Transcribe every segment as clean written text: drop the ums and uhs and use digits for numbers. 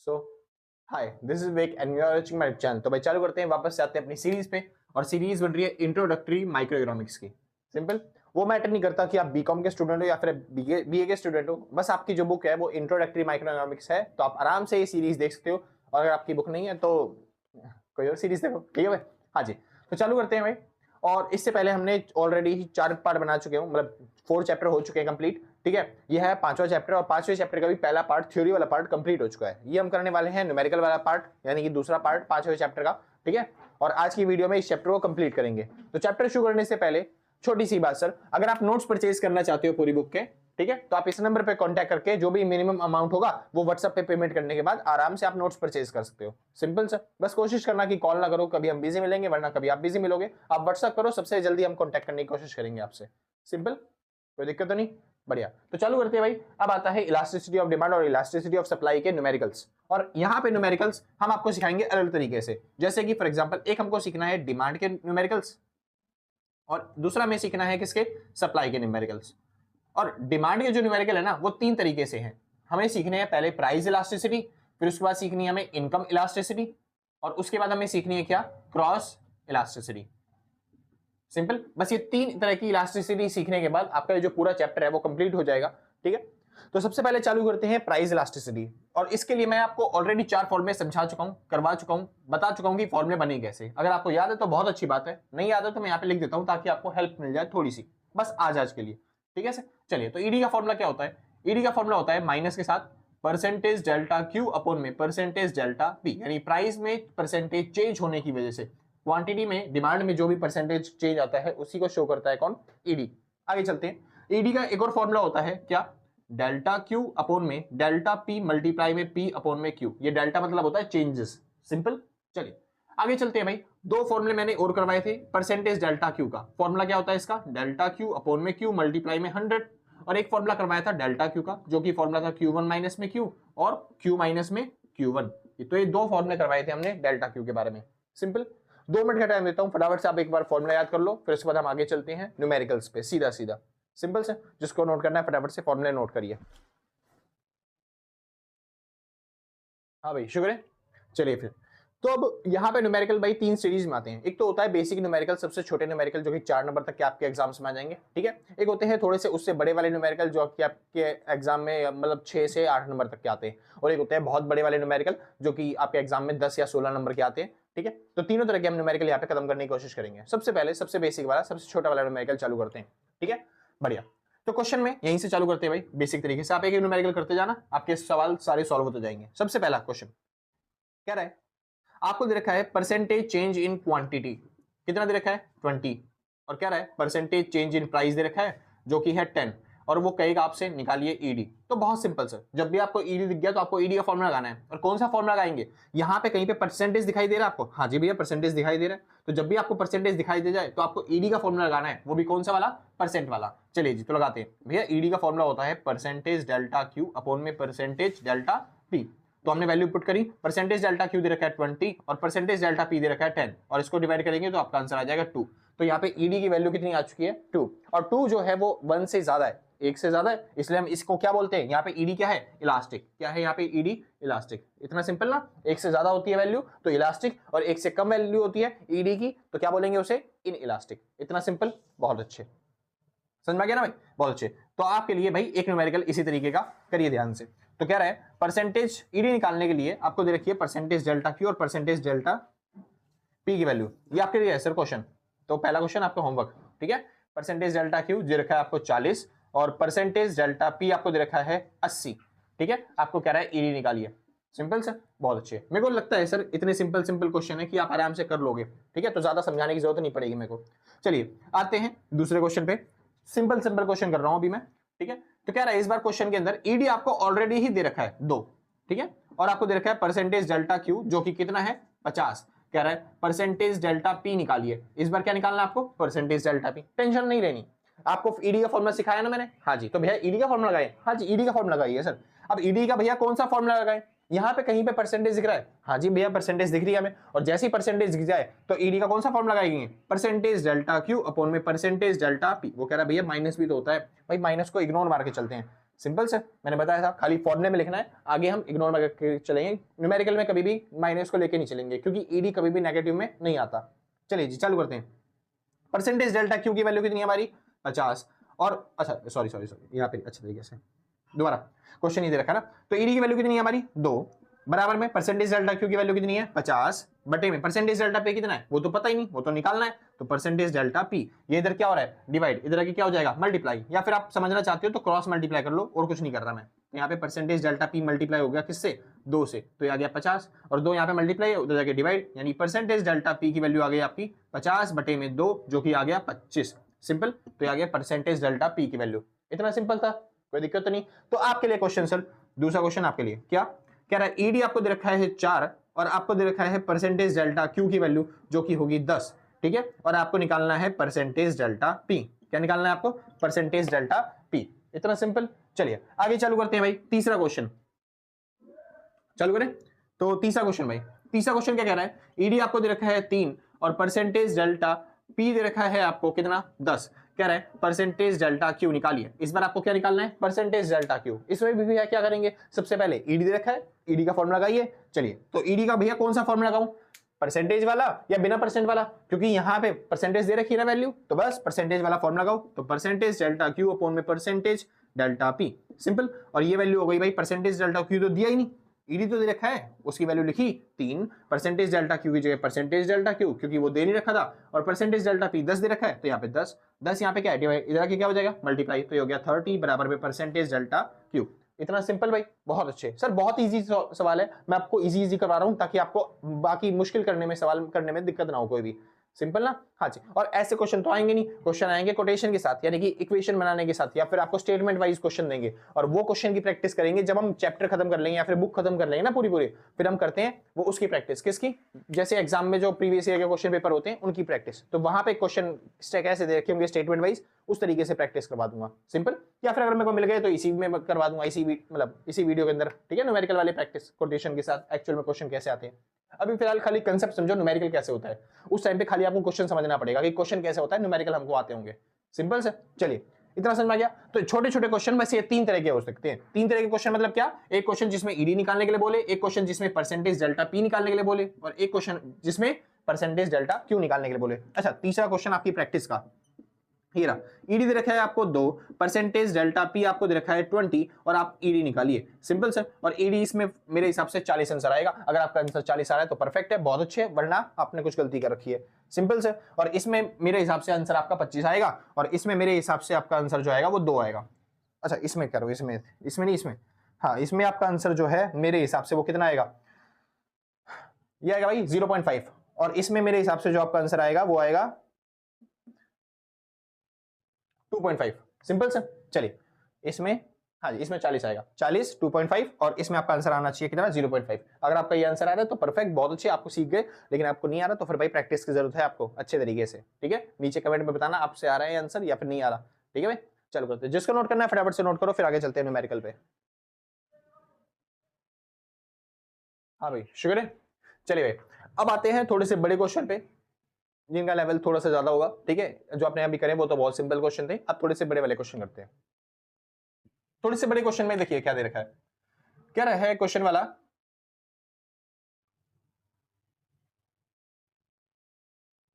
So hi, this is Vivek and you are watching my channel. तो भाई चालू करते हैं, वापस से आते हैं अपनी सीरीज पे। और सीरीज बन रही है इंट्रोडक्टरी माइक्रो इकोनॉमिक्स की। सिंपल, वो मैटर नहीं करता कि आप बीकॉम के स्टूडेंट हो या फिर बीए के स्टूडेंट हो, बस आपकी जो बुक है वो इंट्रोडक्टरी माइक्रो इकोनॉमिक्स है, तो आप आराम से ये सीरीज देख सकते हो। और अगर आपकी बुक नहीं है तो कोई और सीरीज देखो, ठीक है भाई। हाँ जी, तो चालू करते हैं भाई। और इससे पहले हमने ऑलरेडी 4 पार्ट बना चुके हैं, मतलब 4 चैप्टर हो चुके हैं कंप्लीट। ठीक है, ये है 5वां चैप्टर और 5वें चैप्टर का भी पहला पार्ट, थ्योरी वाला पार्ट कंप्लीट हो चुका है। ये हम करने वाले हैं न्यूमेरिकल वाला पार्ट, यानी कि दूसरा पार्ट 5वें चैप्टर का। ठीक है, और आज की वीडियो में इस चैप्टर को कंप्लीट करेंगे। तो चैप्टर शुरू करने से पहले छोटी सी बात सर, अगर आप नोट्स परचेज करना चाहते हो पूरी बुक के, ठीक है, तो आप इस नंबर पे कांटेक्ट करके जो भी मिनिमम अमाउंट होगा वो व्हाट्सएप पे पेमेंट करने के बाद आराम से आप नोट्स परचेज कर सकते हो। सिंपल सर, बस कोशिश करना कि कॉल ना करो, कभी हम बिजी मिलेंगे वरना कभी आप बिजी मिलोगे। आप व्हाट्सएप करो, सबसे जल्दी हम कांटेक्ट करने की कोशिश करेंगे आपसे। सिंपल, कोई दिक्कत तो नहीं। बढ़िया, तो चालू करते हैं भाई। अब आता है इलास्टिसिटी ऑफ डिमांड और इलास्टिसिटी ऑफ सप्लाई के न्यूमेरिकल्स। और यहाँ पे न्यूमेरिकल्स हम आपको सिखाएंगे अलग तरीके से। जैसे कि फॉर एग्जांपल एक हमको सीखना है डिमांड के न्यूमेरिकल्स और दूसरा में सीखना है किसके, सप्लाई के न्यूमेरिकल्स। और डिमांड के जो न्यूमेरिकल है ना वो 3 तरीके से हैं। हमें सीखने हैं पहले प्राइस इलास्टिसिटी, फिर उसके बाद सीखनी है हमें इनकम इलास्टिसिटी, और उसके बाद हमें सीखनी है क्या, क्रॉस इलास्टिसिटी। सिंपल, बस ये 3 तरह की इलास्टिसिटी सीखने के बाद आपका जो पूरा चैप्टर है वो कंप्लीट हो जाएगा। ठीक है, तो सबसे पहले चालू करते हैं प्राइस इलास्टिसिटी। और इसके लिए मैं आपको ऑलरेडी 4 फॉर्मूले समझा चुका हूं, करवा चुका हूं, बता चुका हूं कि फॉर्मूले बने कैसे। अगर आपको याद है तो बहुत अच्छी बात है, नहीं याद है तो मैं यहाँ पे लिख देता हूं ताकि आपको हेल्प मिल जाए थोड़ी सी, बस आज के लिए। ठीक है सर, चलिए। तो ईडी का फॉर्मूला क्या होता है, ईडी का फॉर्मूला होता है माइनस के साथ परसेंटेज डेल्टा क्यू अपॉन में परसेंटेज डेल्टा पी, यानी प्राइस में परसेंटेज चेंज होने की वजह से क्वांटिटी में, डिमांड में जो भी परसेंटेज चेंज आता है उसी को शो करता है कौन, ईडी। आगे चलते हैं, ईडी का एक और फॉर्मूला होता है क्या, डेल्टा क्यू अपॉन में डेल्टा पी मल्टीप्लाई में पी अपॉन में क्यू। ये डेल्टा मतलब होता है चेंजेस। सिंपल, चलिए आगे चलते हैं भाई। 2 फॉर्मूले मैंने और करवाए थे परसेंटेज डेल्टा क्यू का। फॉर्मूला क्या होता है इसका, डेल्टा क्यू अपॉन में क्यू मल्टीप्लाई में 100। और एक फॉर्मूला करवाया था डेल्टा क्यू का, जो कि फॉर्मूला था Q1 माइनस में Q और Q माइनस में Q1। तो ये 2 फॉर्मूले करवाए थे हमने डेल्टा क्यू के बारे में। सिंपल, 2 मिनट का टाइम देता हूं, फटाफट से आप एक बार फॉर्मूला याद कर लो, फिर उसके बाद हम आगे चलते हैं न्यूमेरिकल्स पे सीधा सीधा। सिंपल से, जिसको नोट करना है फटाफट से फॉर्मूले नोट करिए। हाँ भाई, शुक्र है। चलिए फिर, तो अब यहाँ पे न्यूमेरिकल भाई 3 सीरीज में आते हैं। एक तो होता है बेसिक न्यूमेरिकल, सबसे छोटे न्यूमेरिकल जो कि 4 नंबर तक के आपके एग्जाम्स में आ जाएंगे। ठीक है, एक होते हैं थोड़े से उससे बड़े वाले न्यूमेरिकल जो कि आपके एग्जाम में मतलब 6 से 8 नंबर तक के आते हैं, और एक होते हैं बहुत बड़े वाले न्यूमेरिकल जो कि आपके एग्जाम में 10 या 16 नंबर के आते हैं। ठीक है, तो तीनों तरह के हम न्यूमेरिकल यहाँ पे खत्म करने की कोशिश करेंगे। सबसे पहले सबसे बेसिक वाला, सबसे छोटा वाला न्यूमेरिकल चालू करते हैं। ठीक है, बढ़िया। तो क्वेश्चन में यहीं से चालू करते हैं भाई, बेसिक तरीके से। आप एक न्यूमेरिकल करते जाना, आपके सवाल सारे सॉल्व होते जाएंगे। सबसे पहला क्वेश्चन क्या रहा है, आपको दे रखा है परसेंटेज चेंज इन क्वांटिटी, कितना दे रखा है 20। और क्या रहा है, परसेंटेज चेंज इन प्राइस दे रखा है जो कि है 10। और वो कहेगा आपसे निकालिए ईडी। तो बहुत सिंपल सर, जब भी आपको ईडी दिख गया तो आपको ईडी का फॉर्मूला लगाना है। और कौन सा फॉर्मूला लगाएंगे, यहाँ पे कहीं पे परसेंटेज दिखाई दे रहा है आपको, हाँ जी भैया परसेंटेज दिखाई दे रहा है। तो जब भी आपको परसेंटेज दिखाई दे जाए तो आपको ईडी का फॉर्मूला लगाना है, वो भी कौन सा वाला, परसेंट वाला। चलिए जी, तो लगाते हैं भैया। ईडी का फॉर्मूला होता है परसेंटेज डेल्टा क्यू अपॉन में परसेंटेज डेल्टा पी। तो हमने वैल्यू पुट करी, परसेंटेज डेल्टा क्यू दे रखा है 20 और परसेंटेज डेल्टा पी दे रखा है 10, और इसको डिवाइड करेंगे तो आपका आंसर आ जाएगा 2। तो यहाँ पे ईडी की वैल्यू कितनी आ चुकी है, 2। और 2 जो है वो 1 से ज्यादा है, 1 से ज्यादा है, इसलिए हम इसको क्या बोलते हैं, यहाँ पे ईडी क्या है, इलास्टिक। क्या है यहाँ पे ईडी, इलास्टिक। इतना सिंपल ना, 1 से ज्यादा होती है वैल्यू तो इलास्टिक, और 1 से कम वैल्यू होती है ईडी की तो क्या बोलेंगे उसे, इन इलास्टिक। इतना सिंपल, बहुत अच्छे, समझ में आ गया ना भाई, बहुत अच्छे। तो आपके लिए भाई एक न्यूमेरिकल इसी तरीके का करिए ध्यान से। तो क्या रहा है, परसेंटेज ईडी निकालने के लिए आपको दे रखी है परसेंटेज डेल्टा क्यू और परसेंटेज डेल्टा पी की वैल्यू। ये आपके लिए है सर क्वेश्चन। तो पहला क्वेश्चन आपका होमवर्क, ठीक है। परसेंटेज डेल्टा क्यू दे रखा है आपको 40 और परसेंटेज डेल्टा पी आपको दे रखा है 80। ठीक है, आपको कह रहा है ईडी निकालिए। सिंपल सर, बहुत अच्छे। मेरे को लगता है सर इतने सिंपल क्वेश्चन है कि आप आराम से कर लोगे। ठीक है, तो ज्यादा समझाने की जरूरत नहीं पड़ेगी मेरे को। चलिए आते हैं दूसरे क्वेश्चन पे। सिंपल क्वेश्चन कर रहा हूं अभी मैं। ठीक है, तो क्या रहा है, इस बार क्वेश्चन के अंदर ईडी आपको ऑलरेडी ही दे रखा है 2। ठीक है, और आपको दे रखा है परसेंटेज डेल्टा क्यू जो कि कितना है 50। कह रहा है परसेंटेज डेल्टा पी निकालिए। इस बार क्या निकालना है आपको, परसेंटेज डेल्टा पी। टेंशन नहीं लेनी, आपको ईडी का फॉर्मूला सिखाया ना मैंने, हाँ जी। तो भैया ईडी का फॉर्मूला लगाए, हाँ जी ईडी का फॉर्मूला लगाइए सर। अब ईडी का भैया कौन सा फॉर्मूला लगाए, यहाँ पे कहीं पे परसेंटेज दिख रहा है, हाँ जी भैया परसेंटेज दिख रही है हमें। और जैसे ही परसेंटेज दिख जाए तो ईडी का कौन सा फॉर्मूला लगाएंगे, परसेंटेज डेल्टा क्यू अपॉन में परसेंटेज डेल्टा पी। वो कह रहा है भैया माइनस भी तो होता है, भाई माइनस को इग्नोर मार के चलते हैं। सिंपल से मैंने बताया था, खाली फॉर्मूले में लिखना है, आगे हम इग्नोर में करके चलेंगे। न्यूमेरिकल में कभी भी माइनस को लेके नहीं चलेंगे, क्योंकि ईडी कभी भी नेगेटिव में नहीं आता। चलिए जी चालू करते हैं। परसेंटेज डेल्टा क्यू की वैल्यू कितनी है हमारी 50, और अच्छा सॉरी यहाँ पे अच्छे तरीके से दोबारा क्वेश्चन ही दे रखा ना। तो ईडी की वैल्यू कितनी है हमारी 2, बराबर में परसेंटेज डेल्टा क्यू की वैल्यू कितनी है 50 बटे में परसेंटेज डेल्टा पे कितना है वो तो पता ही नहीं, वो तो निकालना है। तो परसेंटेज डेल्टा पी, ये इधर क्या हो रहा है डिवाइड, इधर आगे क्या हो जाएगा मल्टीप्लाई, या फिर आप समझना चाहते हो तो क्रॉस मल्टीप्लाई कर लो, और कुछ नहीं कर रहा मैं। यहाँ पे परसेंटेज डेल्टा पी मल्टीप्लाई हो गया किससे 2 से, तो ये आ गया 50, और 2 यहाँ पे मल्टीप्लाई उधर जाके डिवाइड, यानी परसेंटेज डेल्टा पी की वैल्यू आ गई आपकी 50 बटे में 2, जो कि आ गया 25। सिंपल, तो ये आ गया परसेंटेज डेल्टा पी की वैल्यू। इतना सिंपल था, कोई दिक्कत तो नहीं। तो आपके लिए क्वेश्चन सर, दूसरा क्वेश्चन आपके लिए क्या कह रहा है, ईडी आपको दे रखा है 4 और आपको दे रखा है परसेंटेज डेल्टा क्यू की वैल्यू जो कि होगी 10, ठीक है, और आपको निकालना है परसेंटेज डेल्टा पी। क्या निकालना है आपको परसेंटेज डेल्टा पी, इतना सिंपल। चलिए आगे चालू करते हैं भाई, तीसरा क्वेश्चन चालू करें। तो तीसरा क्वेश्चन भाई, तीसरा क्वेश्चन क्या कह रहा है, ईडी आपको दे रखा है 3 और परसेंटेज डेल्टा पी दे रखा है आपको कितना 10, कह रहा है परसेंटेज डेल्टा क्यू निकालिए। इस बार आपको क्या निकालना है परसेंटेज डेल्टा क्यू। इसमें भी भैया क्या करेंगे, सबसे पहले ईडी दे रखा है, ईडी का फॉर्मूला लगाइए। चलिए तो ईडी का भैया कौन सा फॉर्मूला लगाऊं, परसेंटेज वाला या बिना परसेंट वाला, क्योंकि यहाँ पे परसेंटेज दे रखी है ना वैल्यू, तो बस परसेंटेज वाला फॉर्मूला लगाओ। तो परसेंटेज डेल्टा क्यू अपॉन में परसेंटेज डेल्टा पी, सिंपल। और ये वैल्यू हो गई भाई परसेंटेज डेल्टा क्यू तो दिया ही नहीं, ईडी तो दे रखा है, उसकी वैल्यू लिखी 3, परसेंटेज डेल्टा क्यू की जगह परसेंटेज डेल्टा क्यू, क्योंकि वो दे नहीं रखा था, और परसेंटेज डेल्टा पी 10 दे रखा है, तो यहाँ पे 10 यहाँ पे क्या है इधर आके क्या हो जाएगा मल्टीप्लाई, तो ये हो गया 30 बराबर में परसेंटेज डेल्टा क्यू। इतना सिंपल भाई, बहुत अच्छे सर, बहुत इजी सवाल है, मैं आपको इजी करवा रहा हूँ ताकि आपको बाकी मुश्किल करने में सवाल करने में दिक्कत ना हो कोई भी। सिंपल ना, हाँ जी। और ऐसे क्वेश्चन तो आएंगे नहीं, क्वेश्चन आएंगे कोटेशन के साथ, यानी कि इक्वेशन बनाने के साथ, या फिर आपको स्टेटमेंट वाइज क्वेश्चन देंगे, और वो क्वेश्चन की प्रैक्टिस करेंगे जब हम चैप्टर खत्म कर लेंगे या फिर बुक खत्म कर लेंगे ना पूरी, फिर हम करते हैं वो उसकी प्रैक्टिस, किसकी, जैसे एग्जाम में जो प्रीवियस ईयर के क्वेश्चन पेपर होते हैं उनकी प्रैक्टिस। तो वहां पे क्वेश्चन कैसे दे रखे होंगे स्टेटमेंट वाइज, उस तरीके से प्रैक्टिस करवा दूंगा, सिंपल। या फिर अगर मेरे को मिल गए तो इसी में करवा दूंगा, इसी मतलब इसी वीडियो के अंदर, ठीक है, न्यूमेरिकल वाले प्रैक्टिस कोटेशन के साथ एक्चुअल में क्वेश्चन कैसे आते हैं। अभी फिलहाल खाली कंसेप्ट समझो न्यूमेरिकल कैसे होता है, उस टाइम पे खाली आपको क्वेश्चन समझना पड़ेगा कि क्वेश्चन कैसे होता है, न्यूमेरिकल हमको आते होंगे, सिंपल से। चलिए इतना समझ में आ गया। तो छोटे छोटे क्वेश्चन बस ये 3 तरह के हो सकते हैं। 3 तरह के क्वेश्चन मतलब क्या, एक क्वेश्चन जिसमें ईडी निकालने के लिए बोले, एक क्वेश्चन जिसमें परसेंटेज डेल्टा पी निकालने के लिए बोले, और एक क्वेश्चन जिसमें परसेंटेज डेल्टा क्यू निकालने के लिए बोले। अच्छा, तीसरा क्वेश्चन आपकी प्रैक्टिस का, ये रहा, ईडी दे रखा है आपको 2, परसेंटेज डेल्टा पी आपको दे रखा है 20, और आप ईडी निकालिए, सिंपल सर। और ईडी इसमें मेरे हिसाब से 40 आंसर आएगा, अगर आपका आंसर 40 आ रहा है तो परफेक्ट है, बहुत अच्छे, वरना आपने कुछ गलती कर रखी है, सिंपल सर। और इसमें मेरे हिसाब से आंसर आपका 25 आएगा, और इसमें मेरे हिसाब से आपका आंसर जो आएगा वो 2 आएगा। अच्छा इसमें करो, इसमें नहीं, इसमें हाँ, इसमें आपका आंसर जो है मेरे हिसाब से वो कितना आएगा, ये आएगा भाई 0.5, और इसमें मेरे हिसाब से जो आपका आंसर आएगा वो आएगा 2.5, सिंपल सर। चलिए इसमें, हाँ जी, इसमें 40 आएगा, 40 2.5, और इसमें आपका आंसर आना चाहिए कितना 0.5। अगर आपका ये आंसर आ रहा है तो परफेक्ट, बहुत अच्छे, आपको सीख गए। लेकिन आपको नहीं आ रहा तो फिर भाई प्रैक्टिस की जरूरत है आपको अच्छे तरीके से, ठीक है। नीचे कमेंट में बताना आपसे आ रहा है आंसर या फिर नहीं आ रहा, ठीक है भाई। चलो करते हैं, जिसको नोट करना है फटाफट से नोट करो, फिर आगे चलते हैं न्यूमेरिकल पे। हाँ भाई शुक्र है। चलिए भाई अब आते हैं थोड़े से बड़े क्वेश्चन पे, जिनका लेवल थोड़ा सा ज्यादा होगा, ठीक है। जो आपने अभी करे वो तो बहुत सिंपल क्वेश्चन थे, अब थोड़े से बड़े वाले क्वेश्चन करते हैं। थोड़े से बड़े क्वेश्चन में देखिए क्या दे रखा है, क्या रहा है क्वेश्चन वाला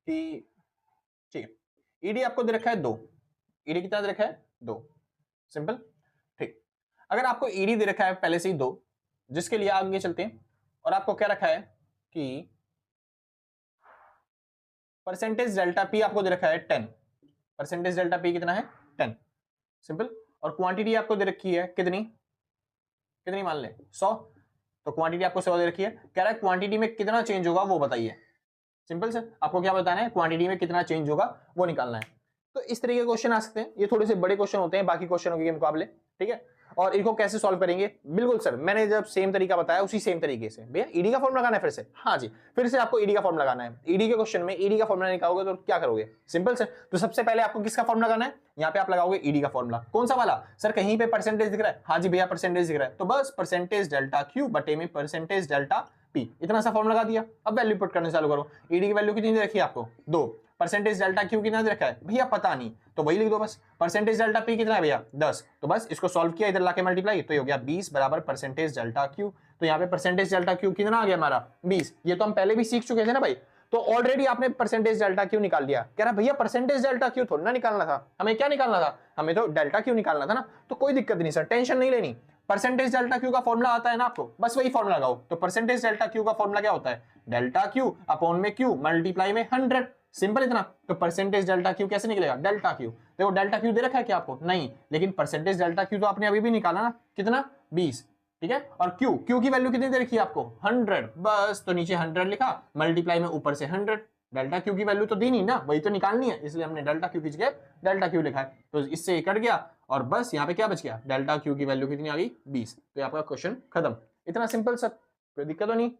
कि, ठीक है, ईडी आपको दे रखा है 2, ईडी कितना दे रखा है 2, सिंपल, ठीक। अगर आपको ईडी दे रखा है पहले से ही 2, जिसके लिए आगे चलते हैं, और आपको क्या रखा है कि परसेंटेज डेल्टा पी आपको दे रखा है 10, परसेंटेज डेल्टा पी कितना है 10, सिंपल। और क्वांटिटी आपको दे रखी है कितनी मान ले 100, तो क्वांटिटी आपको 100 दे रखी है, कह रहा है क्वांटिटी में कितना चेंज होगा वो बताइए, सिंपल से। आपको क्या बताना है, क्वांटिटी में कितना चेंज होगा वो निकालना है। तो इस तरीके के क्वेश्चन आ सकते हैं, ये थोड़े से बड़े क्वेश्चन होते हैं बाकी क्वेश्चनों के मुकाबले, ठीक है। और इनको कैसे सॉल्व करेंगे, बिल्कुल सर मैंने जब सेम तरीका बताया उसी सेम तरीके से। भैया ईडी का फॉर्मूला लगाना है फिर से, हाँ जी, फिर से आपको ईडी का फॉर्मूला लगाना है। ईडी के क्वेश्चन में ईडी का फॉर्मूला निकालोगे तो क्या करोगे, सिंपल सर। तो सबसे पहले आपको किसका फॉर्मूला लगाना है, यहाँ पे आप लगाओगे ईडी का फॉर्मूला। कौन सा वाला सर, कहीं पे परसेंटेज दिख रहा है, हाँ जी भैया परसेंटेज दिख रहा है, तो बस परसेंटेज डेल्टा क्यू बटे में परसेंटेज डेल्टा पी, इतना सा फॉर्मूला लगा दिया। अब वैल्यू पुट करना चालू करो। ईडी की वैल्यू कितनी दे रखी है आपको 2, परसेंटेज डेल्टा क्यू कितना दे रखा है भैया पता नहीं, तो वही लिख दो बस। परसेंटेज डेल्टा पी कितना है भैया 10, तो बस इसको सॉल्व किया, इधर लाके मल्टीप्लाई, तो ये हो गया 20 बराबर परसेंटेज डेल्टा क्यू। तो यहाँ पे परसेंटेज डेल्टा क्यू कितना आ गया हमारा 20। ये तो हम पहले भी सीख चुके थे ना भाई, तो ऑलरेडी आपने परसेंटेज डेल्टा क्यू निकाल लिया। कह रहा भैया परसेंटेज डेल्टा क्यू थोड़ा ना निकालना था, हमें क्या निकालना था, हमें तो डेल्टा क्यू निकालना था ना। तो कोई दिक्कत नहीं सर, टेंशन नहीं लेनी। परसेंटेज डेल्टा क्यू का फॉर्मूला आता है ना आपको, बस वही फॉर्मूला लगाओ। तो परसेंटेज डेल्टा क्यू का फॉर्मूला क्या होता है, डेल्टा क्यू अपॉन में क्यू मल्टीप्लाई में 100, सिंपल इतना। तो परसेंटेज डेल्टा क्यू कैसे निकलेगा, डेल्टा क्यू। देखो डेल्टा क्यू दे रखा है क्या आपको, नहीं, लेकिन परसेंटेज डेल्टा क्यू तो आपने अभी भी निकाला ना, कितना 20, ठीक है। और क्यू, क्यू की वैल्यू कितनी दे रखी है आपको 100, बस तो नीचे 100 लिखा, मल्टीप्लाई में ऊपर से 100। डेल्टा क्यू की वैल्यू तो दी नहीं ना, वही तो निकालनी है, इसलिए हमने डेल्टा क्यू की जगह डेल्टा क्यू लिखा है। तो इससे कट गया और बस यहाँ पे क्या बच गया, डेल्टा क्यू की वैल्यू कितनी आ गई 20। तो ये आपका क्वेश्चन खत्म। इतना सिंपल सर, कोई दिक्कत तो नहीं,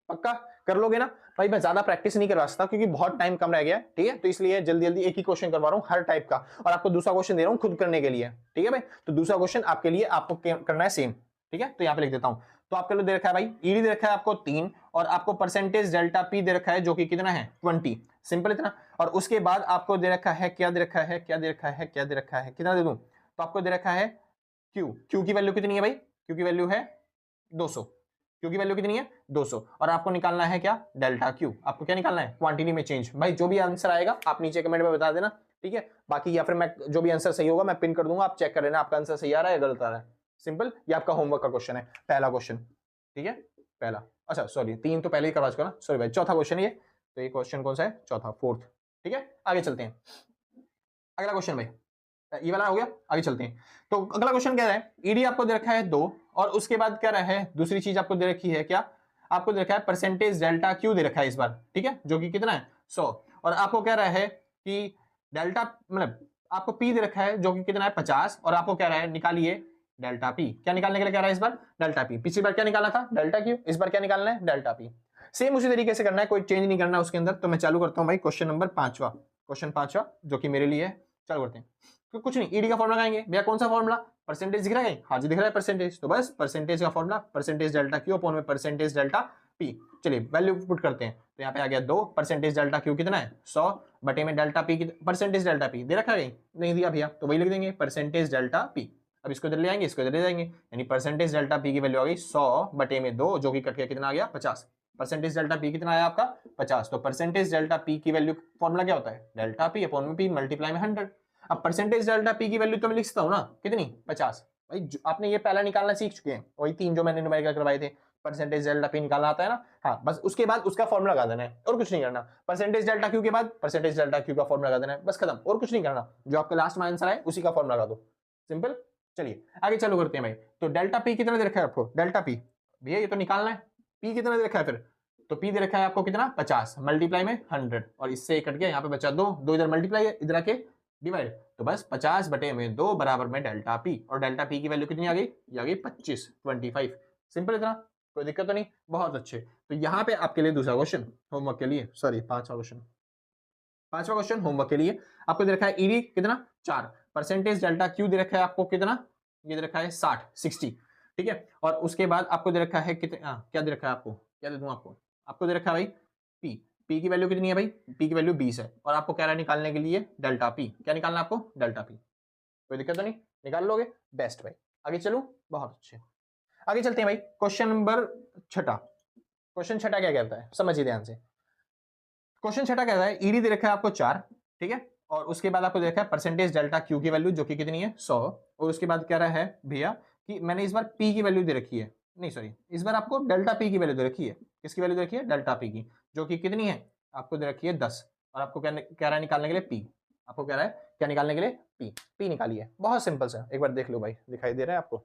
पक्का कर लोगे ना भाई। मैं ज्यादा प्रैक्टिस नहीं करवा सकता क्योंकि बहुत टाइम कम रह गया, ठीक है, तो इसलिए जल्दी जल्दी एक ही क्वेश्चन करवा रहा हूँ हर टाइप का, और आपको दूसरा क्वेश्चन दे रहा हूँ खुद करने के लिए, ठीक है भाई। तो दूसरा क्वेश्चन आपके लिए आपको करना है सेम, ठीक है। तो यहाँ पे लिख देता हूँ। तो आपके लिए दे रखा है भाई ईडी दे रखा है आपको 3, और आपको परसेंटेज डेल्टा पी दे रखा है जो कि कितना है 20, सिंपल इतना। और उसके बाद आपको दे रखा है क्या दे रखा है, क्या दे रखा है, क्या दे रखा है, कितना दे दूं, तो आपको दे रखा है क्यू, क्यू की वैल्यू कितनी है भाई, क्यू की वैल्यू है 200, क्यू की वैल्यू कितनी है 200, और आपको निकालना है क्या डेल्टा क्यू। आपको क्या निकालना है, क्वांटिटी में चेंज। भाई जो भी आंसर आएगा आप नीचे कमेंट में बता देना, ठीक है। बाकी या फिर मैं जो भी आंसर सही होगा मैं पिन कर दूंगा, आप चेक कर लेना आपका आंसर सही आ रहा है या गलत आ रहा है। सिंपल, ये आपका होमवर्क का क्वेश्चन है, पहला क्वेश्चन, ठीक है, पहला। अच्छा सॉरी 3 तो पहले ही करवा चुका ना, सॉरी भाई, चौथा क्वेश्चन ये। तो ये क्वेश्चन कौन सा है, चौथा, फोर्थ, ठीक है। आगे चलते हैं, अगला क्वेश्चन भाई, ये वाला हो गया, आगे चलते हैं। तो अगला क्वेश्चन क्या है, ईडी आपको दे रखा है 2, और उसके बाद क्या रहा है, दूसरी चीज आपको दे रखी है क्या, आपको दे रखा है परसेंटेज डेल्टा क्यू दे रखा है इस बार, ठीक है, जो कि कितना है 100, और आपको कह रहा है कि डेल्टा मतलब आपको पी दे रखा है जो कि कितना है 50, और आपको कह रहा है निकालिए डेल्टा पी। क्या निकालने के लिए कह रहा है इस बार, डेल्टा पी। पिछली बार क्या निकाला था, डेल्टा क्यू, इस बार क्या निकालना है, डेल्टा पी। सेम उसी तरीके से करना है, कोई चेंज नहीं करना उसके अंदर। तो मैं चालू करता हूं भाई क्वेश्चन नंबर 5वां, क्वेश्चन 5वां जो कि मेरे लिए है, चालू करते हैं। तो कुछ नहीं, ईडी का फॉर्मूला लगाएंगे भैया, कौन सा फॉर्मूला, परसेंटेज दिख रहा है, हाँ जी दिख रहा है परसेंटेज, तो बस परसेंटेज का formula percentage delta Q upon में परसेंटेज डेल्टा पी। चलिए वैल्यू पुट करते हैं, तो यहाँ पे आ गया 2, परसेंटेज डेल्टा क्यू कितना है 100 बटे में delta P, percentage delta P दे रखा है, नहीं दिया भैया, तो वही लिख देंगे परसेंटेज डेल्टा पी। अब इसको इधर ले आएंगे, इसको इधर ले जाएंगे, यानी परसेंटेज डेल्टा पी की वैल्यू आ गई 100 बटे में 2, जो कि कट के कितना आ गया 50। परसेंटेज डेल्टा पी कितना आया आपका 50। तो परसेंटेज डेल्टा पी की वैल्यू फॉर्मूला क्या होता है, डेल्टा पी अपॉन में पी मल्टीप्लाई में 100। अब परसेंटेज डेल्टा पी की वैल्यू तो मैं लिख सकता हूँ ना, कितनी 50। भाई आपने ये पहला निकालना सीख चुके हैं, वही 3 जो मैंने न्यूमेरिकल करवाए थे, परसेंटेज डेल्टा पी निकालना आता है ना, हाँ बस उसके बाद उसका फॉर्मूला लगा देना है और कुछ नहीं करना। परसेंटेज डेल्टा क्यू के बाद परसेंटेज डेल्टा क्यू का फॉर्मूला लगा देना है, बस खत्म, और कुछ नहीं करना। जो आपका लास्ट में आंसर आए उसी का फॉर्मूला लगा दो, सिंपल। चलिए आगे चालू करते हैं भाई। तो डेल्टा पी कितना दे रखा है आपको, डेल्टा पी भैया ये तो निकालना है, पी कितना दे रखा है फिर, तो पी दे रखा है आपको कितना 50 मल्टीप्लाई में 100, और इससे कट गया, यहाँ पे बचा 2, 2 इधर मल्टीप्लाई है, इधर आके डिवाइड, तो बस 50 बटे में 2 बराबर में डेल्टा पी, और डेल्टा पी की वैल्यू कितनी आ गई, ये आ गई 25, सिंपल इतना, कोई दिक्कत तो नहीं, बहुत अच्छे। तो यहाँ पे आपके लिए दूसरा क्वेश्चन होमवर्क के लिए, सॉरी पांचवा क्वेश्चन होमवर्क के लिए आपको दे रखा है ईडी कितना 4, परसेंटेज डेल्टा क्यू दे रखा है आपको कितना, ये दे रखा है 60, ठीक है। और उसके बाद आपको दे रखा है कितना, क्या दे रखा है आपको, क्या दे दूं आपको दे रखा है भाई पी, पी की वैल्यू कितनी है भाई, पी की वैल्यू 20 है, और आपको कह रहा है निकालने के लिए डेल्टा पी, क्या निकालना है आपको, डेल्टा पी। कोई दिक्कत तो नहीं, निकाल लोगे, बेस्ट भाई। आगे चलूं, बहुत अच्छे, आगे चलते हैं भाई। क्वेश्चन नंबर 6, क्वेश्चन 6 क्या कहता है, समझिए ध्यान से। क्वेश्चन 6 कहता है ईडी दे रखा है आपको 4, ठीक है, और उसके बाद आपको दे रखा है परसेंटेज डेल्टा क्यू की वैल्यू जो कि कितनी है 100, और उसके बाद कह रहा है भैया कि मैंने इस बार पी की वैल्यू दे रखी है, नहीं सॉरी इस बार आपको डेल्टा पी की वैल्यू दे रखी है, किसकी वैल्यू दे रखी है, डेल्टा पी की, जो कि कितनी है आपको दे रखी है 10, और आपको कह रहा है निकालने के लिए पी, आपको कह रहा है क्या निकालने के लिए पी, पी निकालिए, बहुत सिंपल सा, एक बार देख लो भाई, दिखाई दे रहा है आपको,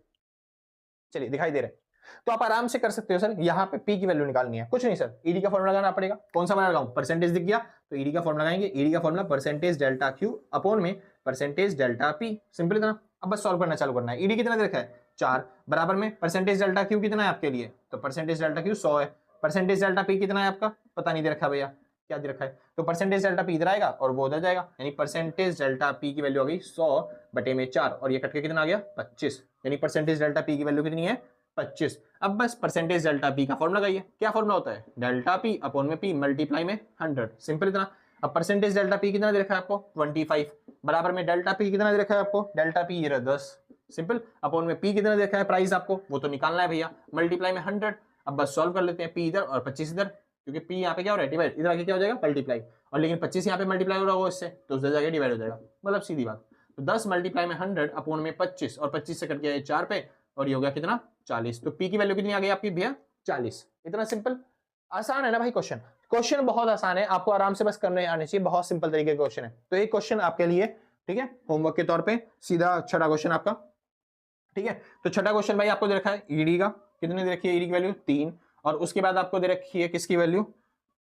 चलिए दिखाई दे रहा है, तो आप आराम से कर सकते हो सर। यहाँ पे पी की वैल्यू निकालनी है, कुछ नहीं सर, ईडी का फॉर्मूला लगाना पड़ेगा, कौन सा वाला लगाऊं, परसेंटेज दिख गया तो ईडी का फॉर्मूला लगाएंगे, ईडी का formula percentage delta Q upon में परसेंटेज डेल्टा पी, सिंपल इतना। अब बस सॉल्व करना चालू करना है। ईडी कितना दे रखा है 4 बराबर में परसेंटेज डेल्टा क्यू कितना है आपके लिए, तो परसेंटेज डेल्टा क्यू 100 है, परसेंटेज डेल्टा पी कितना है आपका पता नहीं दे रखा भैया, क्या दे रखा है, तो परसेंटेज डेल्टा पी इधर आएगा और वो उधर जाएगा, यानी परसेंटेज डेल्टा पी की वैल्यू आ गई 100 बटे में 4, और ये कट के कितना आ गया 25, यानी परसेंटेज डेल्टा पी की वैल्यू कितनी है 25। अब बस परसेंटेज डेल्टा पी का फॉर्मूला लगाइए, क्या फॉर्मूला होता है, डेल्टा पी अपॉन में पी मल्टीप्लाई में 100, सिंपल इतना। अब परसेंटेज डेल्टा पी कितना दे रखा है आपको 25, बराबर में डेल्टा पी कितना दे रखा है आपको, डेल्टा पी ये रहा 10, सिंपल, अपॉन में पी कितना दे रखा है प्राइस आपको, वो तो निकालना है भैया, मल्टीप्लाई में 100। अब बस सॉल्व कर लेते हैं, पी इधर और 25 इधर, क्योंकि पी यहाँ पे क्या हो रहा है डिवाइड, इधर आके क्या हो जाएगा मल्टीप्लाई, और लेकिन 25 यहाँ पे मल्टीप्लाई हो रहा होगा इससे, तो उधर जाके डिवाइड हो जाएगा, मतलब सीधी बात। तो 10 मल्टीप्लाई में 100 अपॉन में 25, और 25 से कट गया 4 पे, और ये हो गया कितना 40। तो पी की वैल्यू कितनी आ गई आपकी भैया 40। इतना सिंपल, आसान है ना भाई क्वेश्चन, क्वेश्चन बहुत आसान है, आपको आराम से बस करने आने चाहिए, बहुत सिंपल तरीके का क्वेश्चन है। तो एक क्वेश्चन आपके लिए, ठीक है, होमवर्क के तौर पे, सीधा छठा क्वेश्चन आपका, ठीक है। तो छठा क्वेश्चन भाई आपको दे रखा है ईडी का, कितने दे रखी है ईडी की वैल्यू 3, और उसके बाद आपको दे रखी है किसकी वैल्यू,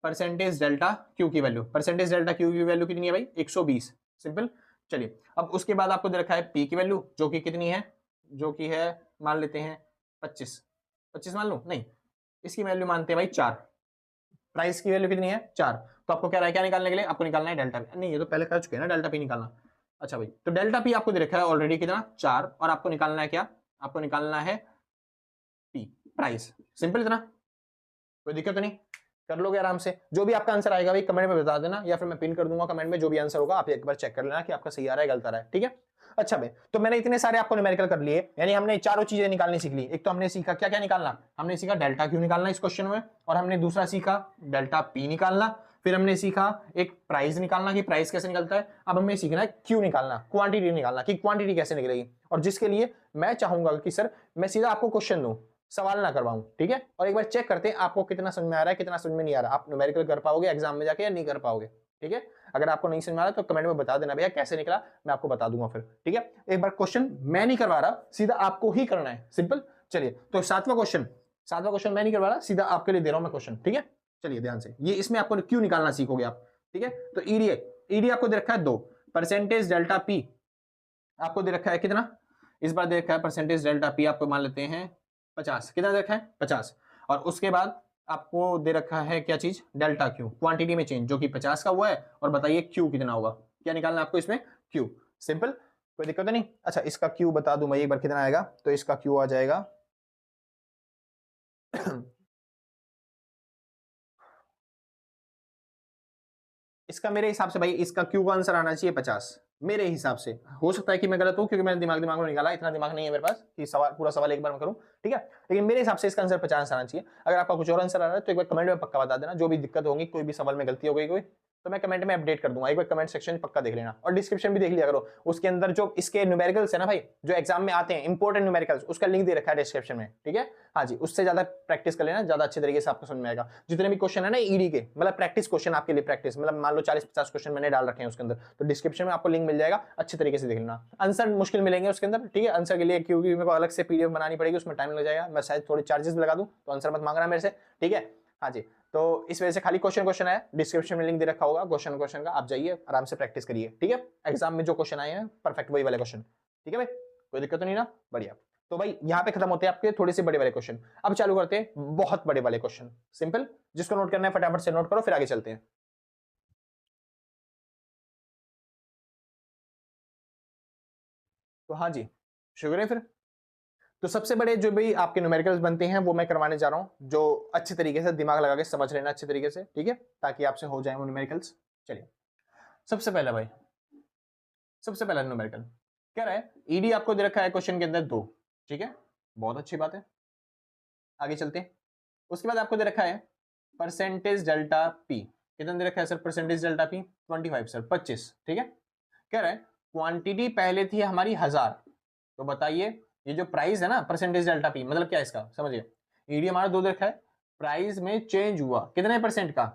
परसेंटेज डेल्टा क्यू की वैल्यू, परसेंटेज डेल्टा क्यू की वैल्यू कितनी है भाई 120, सिंपल। चलिए अब उसके बाद आपको दे रखा है पी की वैल्यू, जो कि कितनी है, जो कि है मान लेते हैं 25 मान लो, नहीं इसकी वैल्यू मानते हैं भाई 4, प्राइस की वैल्यू कितनी है 4। तो आपको क्या रहा है, क्या निकालने के लिए, आपको निकालना है डेल्टा पी, नहीं ये तो पहले कर चुके हैं ना डेल्टा पी निकालना। अच्छा भाई, तो डेल्टा पी आपको दे रखा है ऑलरेडी कितना 4, और आपको निकालना है क्या, आपको निकालना है पी प्राइस, सिंपल इतना, कोई दिक्कत नहीं, कर लोगे आराम से। जो भी आपका आंसर आएगा भाई कमेंट में बता देना, या फिर मैं पिन कर दूंगा कमेंट में, जो भी आंसर होगा आप एक बार चेक कर लेना कि आपका सही आ रहा है गलत आ रहा है, ठीक है। अच्छा भाई, तो मैंने इतने सारे आपको न्यूमेरिकल कर लिए, यानी हमने चारों चीजें निकालनी सीख ली। एक तो हमने सीखा क्या क्या निकालना, हमने सीखा डेल्टा क्यू निकालना इस क्वेश्चन में, और हमने दूसरा सीखा डेल्टा पी निकालना, फिर हमने सीखा एक प्राइस निकालना कि प्राइस कैसे निकलता है। अब हमें सीखना है क्यू निकालना, क्वांटिटी निकालना कि क्वांटिटी कैसे निकलेगी, और जिसके लिए मैं चाहूंगा कि सर मैं सीधा आपको क्वेश्चन दूं, सवाल ना करवाऊं, ठीक है। और एक बार चेक करते हैं आपको कितना समझ में आ रहा है, कितना समझ में नहीं आ रहा, आप न्यूमेरिकल कर पाओगे एग्जाम में जाके या नहीं कर पाओगे, ठीक है। अगर आपको नहीं समझ में आ रहा तो कमेंट में बता देना भैया कैसे निकला, मैं आपको बता दूंगा फिर, ठीक है। एक बार क्वेश्चन मैं नहीं करवा रहा, सीधा आपको ही करना है, सिंपल। चलिए तो सातवां क्वेश्चन मैं नहीं करवा रहा, सीधा आपके लिए दे रहा हूं मैं क्वेश्चन, ठीक है। चलिए ध्यान से, ये इसमें आपको क्यों निकालना सीखोगे आप, ठीक है। तो ईडी आपको दे रखा है 2, परसेंटेज डेल्टा पी आपको दे रखा है कितना, इस बार दे रखा है परसेंटेज डेल्टा पी आपको मान लेते हैं 50, कितना दे रखा है 50, और उसके बाद आपको दे रखा है क्या चीज, डेल्टा क्यू, क्वांटिटी में चेंज जो कि 50 का हुआ है, और बताइए क्यू कितना होगा, क्या निकालना है आपको इसमें क्यू, सिंपल, कोई दिक्कत नहीं। अच्छा इसका क्यू बता दूं मैं एक बार कितना आएगा, तो इसका क्यू आ जाएगा इसका मेरे हिसाब से भाई इसका क्यू का आंसर आना चाहिए 50, मेरे हिसाब से, हो सकता है कि मैं गलत हूं क्योंकि मैंने दिमाग में निकाला, इतना दिमाग नहीं है मेरे पास कि सवाल पूरा सवाल एक बार में करूं, ठीक है। लेकिन मेरे हिसाब से इसका आंसर 50 आना चाहिए। अगर आपका कुछ और आंसर आ रहा है तो एक बार कमेंट में पक्का बता देना, जो भी दिक्कत होगी, कोई भी सवाल में गलती हो गई कोई, तो मैं कमेंट में अपडेट कर दूंगा, एक बार कमेंट सेक्शन पक्का देख लेना, और डिस्क्रिप्शन भी देख लिया करो, उसके अंदर जो इसके न्यूमेरिकल्स है ना भाई, जो एग्जाम में आते हैं इंपॉर्टेंट न्यूमेरिकल्स, उसका लिंक दे रखा है डिस्क्रिप्शन में, ठीक है। हाँ जी, उससे ज्यादा प्रैक्टिस कर लेना, ज्यादा अच्छे तरीके से आपको समझ में आएगा। जितने भी क्वेश्चन है ना ईडी के, मतलब प्रैक्टिस क्वेश्चन आपके लिए, प्रैक्टिस मतलब मान लो 40-50 क्वेश्चन मैंने डाल रखे हैं उसके अंदर, तो डिस्क्रिप्शन में आपको लिंक मिल जाएगा, अच्छे तरीके से देख लेना। आंसर मुश्किल मिलेंगे उसके अंदर, ठीक है, आंसर के लिए क्योंकि मेरे को अलग से पीडीएफ बनानी पड़ेगी, उसमें टाइम लग जाएगा, मैं शायद थोड़ी चार्जेस लगा दूं, तो आंसर मत मांगना मेरे से, ठीक है। हाँ जी, तो इस वजह से खाली क्वेश्चन है, डिस्क्रिप्शन में लिंक दे रखा होगा क्वेश्चन का, आप जाइए आराम से प्रैक्टिस करिए, ठीक है। एग्जाम में जो क्वेश्चन आए हैं परफेक्ट वही वाले क्वेश्चन, ठीक है भाई, कोई दिक्कत नहीं ना, बढ़िया। तो भाई यहाँ पे खत्म होते हैं आपके थोड़े से बड़े वाले क्वेश्चन, अब चालू करते हैं बहुत बड़े वाले क्वेश्चन, सिंपल, जिसको नोट करना है फटाफट से नोट करो, फिर आगे चलते हैं। तो हाँ जी, शुक्र है फिर। तो सबसे बड़े जो भी आपके न्यूमेरिकल्स बनते हैं वो मैं करवाने जा रहा हूं, जो अच्छे तरीके से दिमाग लगा के समझ लेना अच्छे तरीके से, ठीक है, ताकि आपसे हो जाए वो न्यूमेरिकल्स। चलिए सबसे पहला भाई, सबसे पहला न्यूमेरिकल क्या रहा है, ईडी आपको दे रखा है क्वेश्चन के अंदर 2, ठीक है, बहुत अच्छी बात है, आगे चलते हैं। उसके बाद आपको दे रखा है परसेंटेज डेल्टा पी, कितना दे रखा है sir percentage delta P 25 sir 25, ठीक है। कह रहा है क्वांटिटी पहले थी हमारी 1000, तो बताइए ये जो प्राइस है ना परसेंटेज डेल्टा पी, मतलब क्या इसका समझिए, ईडी हमारा 2 दे रखा है, प्राइस में चेंज हुआ कितने परसेंट का,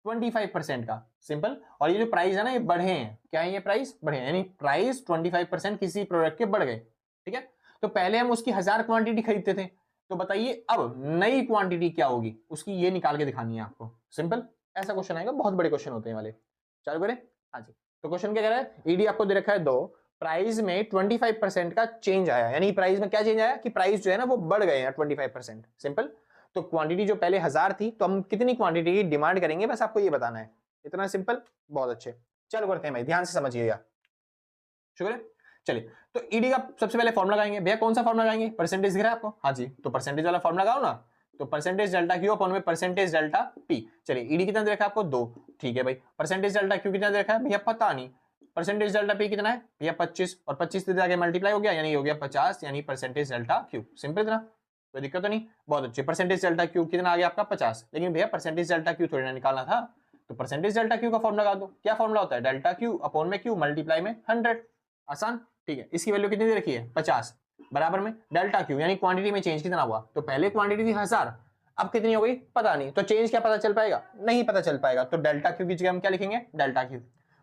25% का, सिंपल। और ये जो प्राइस है ना ये बढ़े हैं, क्या है ये प्राइस बढ़े हैं, यानी प्राइस 25% किसी प्रोडक्ट के बढ़ गए, ठीक है। तो पहले हम उसकी 1000 क्वांटिटी खरीदते थे, तो बताइए अब नई क्वांटिटी क्या होगी उसकी, ये निकाल के दिखानी है आपको, सिंपल। ऐसा क्वेश्चन आएगा, बहुत बड़े क्वेश्चन होते हैं वाले, चालू करें। हाँ जी, तो क्वेश्चन क्या कह रहा है, ईडी आपको दे रखा है 2, प्राइस में 25% का चेंज आया, यानी प्राइस में क्या चेंज आया कि प्राइस जो है ना वो बढ़ गए हैं 25%, सिंपल। तो क्वांटिटी जो पहले 1000 थी, तो हम कितनी क्वांटिटी की डिमांड करेंगे, बस आपको ये बताना है, इतना सिंपल, बहुत अच्छे। चलो करते हैं भाई, ध्यान से समझिएगा, शुक्र है। चलिए, तो ईडी का सबसे पहले फॉर्मूला लगाएंगे, भैया कौन सा फॉर्मूला लगाएंगे, परसेंटेज दिख रहा है आपको, हाँ जी, तो परसेंटेज वाला फॉर्मूला लगाओ ना। तो परसेंटेज डेल्टा क्यू अपॉन में परसेंटेज डेल्टा पी। चलिए ईडी कितना दे रखा है आपको 2, ठीक है भाई। परसेंटेज डेल्टा क्यू कितना दे रखा है भैया पता नहीं। परसेंटेज डेल्टा पी कितना है भैया 25, और 25 से जाके मल्टीप्लाई हो गया यानी हो गया 50, यानी परसेंटेज डेल्टा क्यू। सिंपल इतना, कोई दिक्कत तो नहीं, बहुत अच्छी। परसेंटेज डेल्टा क्यू कितना आ गया आपका 50, लेकिन भैया परसेंटेज डेल्टा क्यू थोड़ी ना निकालना था, तो परसेंटेज डेल्टा क्यू का फॉर्मूला लगा दो। क्या फॉर्मूला होता है, डेल्टा क्यू अपॉन में क्यू मल्टीप्लाई में 100, आसान, ठीक है। इसकी वैल्यू कितनी दे रखी है 50, बराबर में डेल्टा क्यू यानी क्वांटिटी में चेंज कितना हुआ, तो पहले क्वांटिटी थी 1000, अब कितनी हो गई पता नहीं, तो चेंज क्या पता चल पाएगा, नहीं पता चल पाएगा। तो डेल्टा क्यू की जगह हम क्या लिखेंगे, डेल्टा क्यू।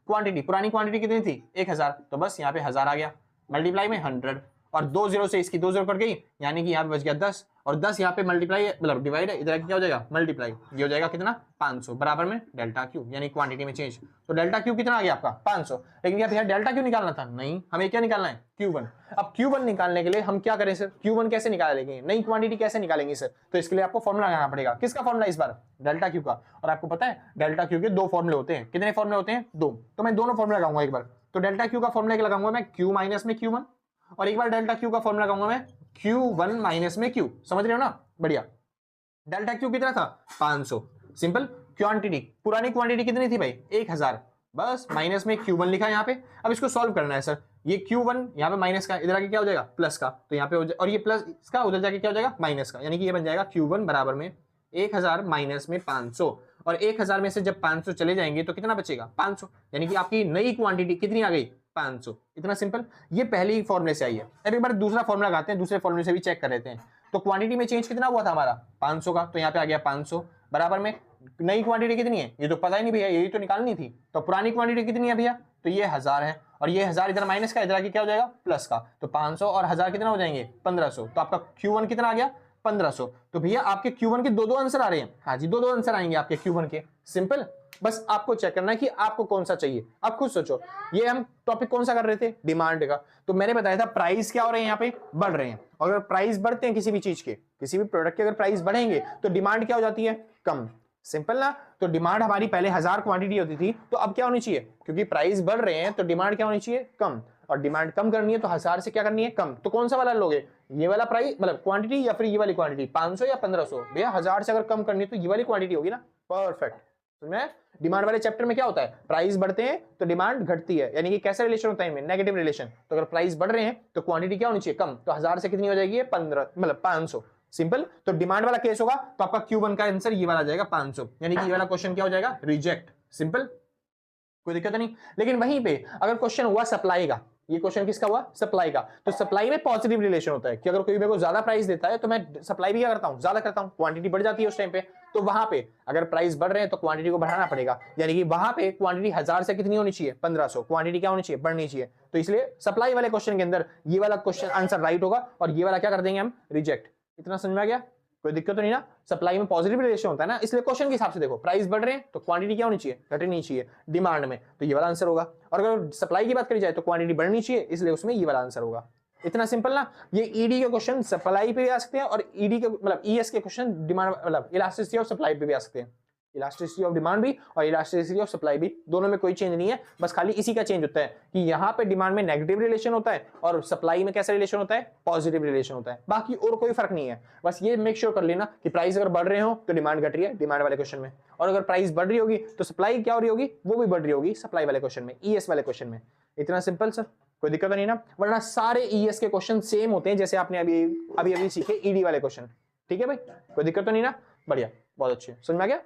क्वांटिटी, पुरानी क्वांटिटी कितनी थी 1000, तो बस यहाँ पे 1000 आ गया, मल्टीप्लाई में 100, और 2 जीरो से इसकी 2 जीरो कट गई, यानी कि यहाँ पे बच गया 10, और 10 यहाँ पे मल्टीप्लाई मतलब डिवाइड है, इधर क्या हो जाएगा मल्टीप्लाई, ये हो जाएगा कितना 500, बराबर में डेल्टा क्यू यानी क्वांटिटी में चेंज। तो डेल्टा क्यू कितना आ गया आपका 500, लेकिन क्या भैया डेल्टा क्यू निकालना था, नहीं, हमें क्या निकालना है Q1। अब Q1 निकालने के लिए हम क्या करें सर, Q1 कैसे निकालेंगे, नई क्वांटिटी कैसे निकालेंगे सर, तो इसके लिए आपको फॉर्मूला लगाना पड़ेगा। किसका फॉर्मूला इस बार, डेल्टा क्यू का। और आपको पता है डेल्टा क्यू के 2 फॉर्मूले होते हैं, कितने फॉर्मूले होते हैं 2, तो मैं दोनों फॉर्मूला लगाऊंगा एक बार। तो डेल्टा क्यू का फॉर्मूला लगाऊंगा मैं Q माइनस में Q1, और एक बार डेल्टा क्यू का फॉर्मूला लगाऊंगा मैं Q1 माइनस में Q, समझ रहे हो ना, बढ़िया। डेल्टा क्यू कितना था 500, सिंपल। क्वांटिटी, पुरानी क्वांटिटी कितनी थी भाई 1000, बस माइनस में Q1 लिखा यहाँ पे। अब इसको सॉल्व करना है सर, ये Q1 यहाँ पे माइनस का, इधर आके क्या हो जाएगा प्लस का, तो यहाँ पे और ये प्लस इसका उधर जाके क्या हो जाएगा माइनस का, यानी कि ये बन जाएगा Q1 बराबर में 1000 माइनस में 500, और 1000 में से जब 500 चले जाएंगे तो कितना बचेगा 500, यानी कि आपकी नई क्वांटिटी कितनी आ गई 500। इतना सिंपल, ये पहली फॉर्मूले से आई है। अब एक बार दूसरा फॉर्मूला लगाते हैं, दूसरे फॉर्मूले से भी चेक कर लेते हैं। तो क्वांटिटी में चेंज कितना हुआ था हमारा 500 का, तो यहाँ पे आ गया 500, बराबर में नई क्वांटिटी कितनी है, ये तो पता ही नहीं भैया, यही तो निकालनी थी। तो पुरानी क्वांटिटी कितनी है भैया, तो ये 1000 है, और ये 1000 इधर माइनस का, इधर आके क्या हो जाएगा प्लस का, तो 500 और 1000 कितना हो जाएंगे 1500, तो आपका Q1 कितना आ गया 1500। तो भैया आपके Q1 के दो आंसर आ रहे हैं, हाँ जी 2 आंसर आएंगे आपके Q1 के, सिंपल। बस आपको चेक करना है कि आपको कौन सा चाहिए, आप खुद सोचो। ये हम टॉपिक कौन सा कर रहे थे, डिमांड का। तो मैंने बताया था प्राइस क्या हो रहे हैं यहाँ पे, बढ़ रहे हैं, और अगर प्राइस बढ़ते हैं किसी भी चीज के, किसी भी प्रोडक्ट के अगर प्राइस बढ़ेंगे तो डिमांड क्या हो जाती है कम, सिंपल ना। तो डिमांड हमारी पहले 1000 क्वांटिटी होती थी, तो अब क्या होनी चाहिए, क्योंकि प्राइस बढ़ रहे हैं तो डिमांड क्या होनी चाहिए कम, और डिमांड कम करनी है तो 1000 से क्या करनी है कम। तो कौन सा वाला लोगे, ये वाला प्राइस मतलब क्वांटिटी या फिर ये वाली क्वांटिटी 500 या 1500, भैया 1000 से अगर कम करनी है तो ये वाली क्वांटिटी होगी ना, परफेक्ट। तो मैं डिमांड वाले चैप्टर में क्या होता है, प्राइस बढ़ते हैं तो डिमांड घटती है, यानी कि कैसा रिलेशन होता है इनमें, नेगेटिव रिलेशन। तो अगर प्राइस बढ़ रहे हैं तो क्वांटिटी क्या होनी चाहिए कम, तो 1000 से कितनी हो जाएगी 15 मतलब 500, सिंपल। तो डिमांड वाला केस होगा तो आपका Q1 का आंसर ये वाला जाएगा 500, यानी कि ये वाला क्वेश्चन क्या हो जाएगा रिजेक्ट, सिंपल, कोई दिक्कत नहीं। लेकिन वहीं पे अगर क्वेश्चन हुआ सप्लाई का, ये क्वेश्चन किसका हुआ सप्लाई का, तो सप्लाई में पॉजिटिव रिलेशन होता है कि अगर कोई मेरे को ज्यादा प्राइस देता है तो मैं सप्लाई भी क्या करता हूं ज्यादा करता हूं, क्वांटिटी बढ़ जाती है उस टाइम पे। तो वहां पे अगर प्राइस बढ़ रहे हैं तो क्वांटिटी को बढ़ाना पड़ेगा, यानी कि वहां पे क्वांटिटी 1000 से कितनी होनी चाहिए 1500, क्वांटिटी क्या होनी चाहिए बढ़नी चाहिए। तो इसलिए सप्लाई वाले क्वेश्चन के अंदर ये वाला क्वेश्चन आंसर राइट होगा, और ये वाला क्या कर देंगे हम रिजेक्ट। इतना समझ में आ गया, कोई दिक्कत तो नहीं ना। सप्लाई में पॉजिटिव रिलेशन होता है ना, इसलिए क्वेश्चन के हिसाब से देखो, प्राइस बढ़ रहे हैं तो क्वांटिटी क्या होनी चाहिए घटनी चाहिए डिमांड में, तो ये वाला आंसर होगा। और अगर सप्लाई की बात करी जाए तो क्वांटिटी बढ़नी चाहिए, इसलिए उसमें ये वाला आंसर होगा। इतना सिंपल ना। ये ईडी के क्वेश्चन सप्लाई पे भी आ सकते हैं, और ईडी के मतलब ईएस के क्वेश्चन डिमांड मतलब इलास्टिसिटी ऑफ सप्लाई पे भी आ सकते हैं। इलास्टिसिटी ऑफ डिमांड भी और इलास्टिसिटी ऑफ सप्लाई भी, दोनों में कोई चेंज नहीं है, बस खाली इसी का चेंज होता है कि यहाँ पे डिमांड में नेगेटिव रिलेशन होता है और सप्लाई में कैसा रिलेशन होता है पॉजिटिव रिलेशन होता है। बाकी और कोई फर्क नहीं है, बस ये मेक श्योर कर लेना कि प्राइस अगर बढ़ रहे हो तो डिमांड घट रही है डिमांड वाले क्वेश्चन में, और अगर प्राइस बढ़ रही होगी तो सप्लाई क्या हो रही होगी वो भी बढ़ रही होगी सप्लाई वाले क्वेश्चन में, ईएस वाले क्वेश्चन में। इतना सिंपल सर, कोई दिक्कत नहीं ना। वरना सारे ईएस के क्वेश्चन सेम होते हैं जैसे आपने अभी सीखे ईडी वाले क्वेश्चन, ठीक है भाई, कोई दिक्कत तो नहीं ना, बढ़िया, बहुत अच्छे, समझ में आ गया,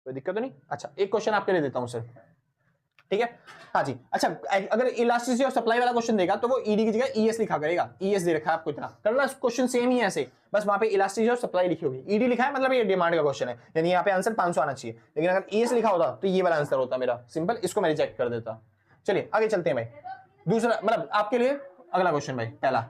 कोई दिक्कत तो नहीं। अच्छा एक क्वेश्चन आपके लिए देता हूं सर, ठीक है, हाँ जी। अच्छा अगर इलास्टिसिटी ऑफ सप्लाई वाला क्वेश्चन देगा तो वो ईडी की जगह ईएस लिखा करेगा, ईएस दे रखा है आपको, इतना करना क्वेश्चन सेम ही है ऐसे, बस वहां पे इलास्टिसिटी ऑफ सप्लाई लिखी होगी, ईडी लिखा है मतलब ये डिमांड का क्वेश्चन है, यानी यहाँ पे आंसर 500 आना चाहिए, लेकिन अगर ईएस लिखा होता तो ये वाला आंसर होता मेरा, सिंपल, इसको मैं रिजेक्ट कर देता। चलिए आगे चलते हैं भाई, दूसरा मतलब आपके लिए अगला क्वेश्चन भाई पहला।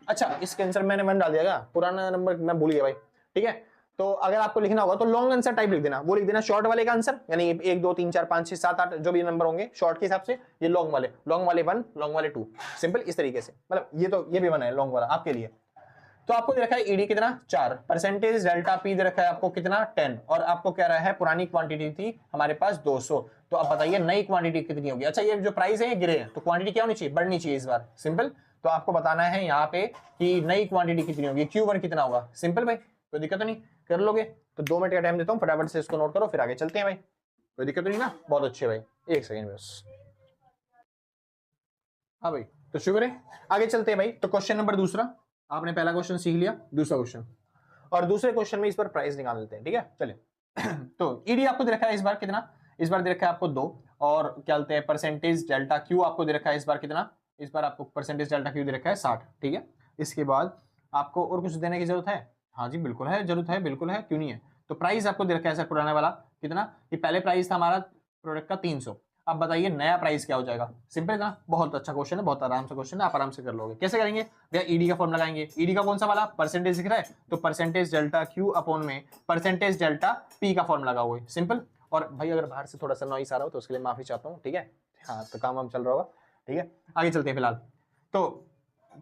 अच्छा इसके आंसर मैंने 1 डाल दिया, पुराना नंबर मैं भूल गया भाई, ठीक है। तो अगर आपको लिखना होगा तो लॉन्ग आंसर टाइप लिख देना, वो लिख देना शॉर्ट वाले का आंसर, यानी 1 2 3 4 5 6 7 8 जो भी नंबर होंगे शॉर्ट के हिसाब से, ये लॉन्ग वाले 1 लॉन्ग वाले 2, सिंपल इस तरीके से, मतलब ये भी बना है लॉन्ग वाला आपके लिए। तो आपको दे रखा है ईडी कितना 4, परसेंटेज डेल्टा पी दे रखा है आपको कितना 10, और आपको कह रहा है पुरानी क्वांटिटी थी हमारे पास 200, तो अब बताइए नई क्वांटिटी कितनी होगी। अच्छा ये जो प्राइस है ये गिरे हैं तो क्वांटिटी क्या होनी चाहिए बढ़नी चाहिए इस बार, सिंपल। तो आपको बताना है यहाँ पे कि नई क्वांटिटी कितनी होगी, Q1 कितना होगा, सिंपल भाई। कोई दिक्कत तो नहीं, कर लोगे? तो 2 मिनट का टाइम देता हूँ, फटाफट से इसको नोट करो, फिर आगे चलते हैं भाई। कोई दिक्कत तो नहीं ना? बहुत अच्छे भाई, 1 सेकेंड बस। हाँ भाई, तो शुक्र है, आगे चलते हैं भाई। तो क्वेश्चन नंबर दूसरा, आपने पहला क्वेश्चन सीख लिया, दूसरा क्वेश्चन, और दूसरे क्वेश्चन में इस बार प्राइस निकाल लेते हैं, ठीक है? चलिए तो ईडी आपको दे रखा है इस बार कितना? इस बार दे रखा है आपको 2, और क्या बोलते हैं परसेंटेज डेल्टा क्यू आपको दे रखा है इस बार कितना? इस बार आपको परसेंटेज डेल्टा क्यू दे रखा है 60, ठीक है? इसके बाद आपको और कुछ देने की जरूरत है? हाँ जी बिल्कुल है, जरूरत है, बिल्कुल है, क्यों नहीं है? तो प्राइस आपको दे रखा है सर पुराना वाला कितना? ये पहले प्राइस था हमारा प्रोडक्ट का 300, अब बताइए नया प्राइस क्या हो जाएगा? सिंपल ना, बहुत अच्छा क्वेश्चन है, बहुत आराम से क्वेश्चन है, आप आराम से कर लोगे। कैसे करेंगे भैया? ईडी का फॉर्म लगाएंगे। ईडी का कौन सा वाला? परसेंटेज दिख रहा है, तो परसेंटेज डेल्टा क्यू अपॉन में परसेंटेज डेल्टा पी का फॉर्म लगाओगे, सिंपल। और भाई अगर बाहर से थोड़ा सा नॉइस आ रहा हो तो उसके लिए माफी चाहता हूँ, ठीक है? हाँ, तो काम वाम चल रहा होगा, ठीक है? आगे चलते हैं फिलहाल। तो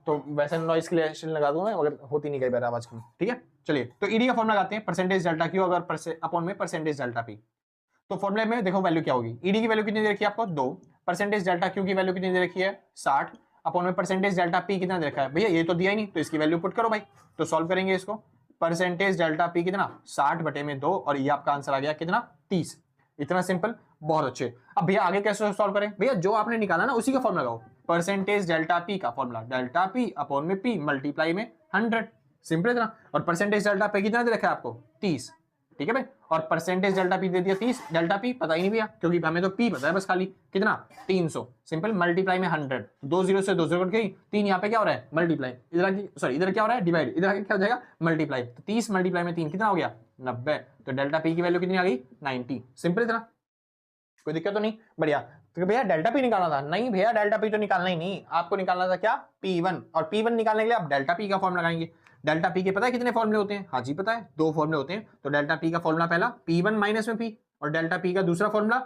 वैसे नॉइस कैंसिलेशन लगा दूंगा, मगर होती नहीं कई बार आवाज कम, ठीक है? चलिए, तो ईडी का फॉर्म लगाते हैं, परसेंटेज डेल्टा क्यू अगर अपॉन में परसेंटेज डेल्टा पी। तो फॉर्मूले में देखो वैल्यू क्या होगी? ईडी की वैल्यू कितनी दे रखी है आपको? 2, परसेंटेज डेल्टा क्यू की वैल्यू कितनी दे रखी है? 60, अपॉन में परसेंटेज डेल्टा पी कितना दे रखा है? भैया ये तो दिया ही नहीं, तो इसकी वैल्यू पुट करो भाई। तो सॉल्व करेंगे इसको, परसेंटेज डेल्टा पी कितना? 60 बटे में 2, और ये आपका आंसर आ गया कितना? 30। इतना सिंपल, बहुत अच्छे। अब भैया आगे कैसे सॉल्व करें? भैया जो आपने निकाला ना उसी का फॉर्मूला लगाओ, परसेंटेज डेल्टा पी का फॉर्मूला, डेल्टा पी अपॉन में पी मल्टीप्लाई में 100, सिंपल इतना। और परसेंटेज डेल्टा पी कितना दे रखा है आपको? 30, ठीक है भाई। और परसेंटेज डेल्टा पी दे दिया 30, डेल्टा पी पता ही नहीं भैया, क्योंकि हमें तो पी पता है बस खाली, कितना? 300, सिंपल, मल्टीप्लाई में 100, 2 0 से 2 0 कट गई, 3 यहाँ पे क्या हो रहा है? मल्टीप्लाई, इधर सॉरी इधर क्या हो रहा है? डिवाइड, इधर आगे क्या हो जाएगा? मल्टीप्लाई। तो 30 मल्टीप्लाई में 3 कितना हो गया? 90। तो डेल्टा पी की वैल्यू कितनी आ गई? 90, सिंपल इतना। कोई दिक्कत तो नहीं? बढ़िया। तो भैया डेल्टा पी निकालना था? नहीं भैया, डेल्टा पी तो निकालना ही नहीं, आपको निकालना था क्या? P1, और P1 निकालने के लिए आप डेल्टा पी का फॉर्मूला लगाएंगे। डेल्टा पी के पता है कितने फॉर्मूले होते हैं? हाँ जी पता है, 2 फॉर्मूले होते हैं। तो डेल्टा पी का फॉर्मूला पहला P1 माइनस में P, और डेल्टा पी का दूसरा फॉर्मूला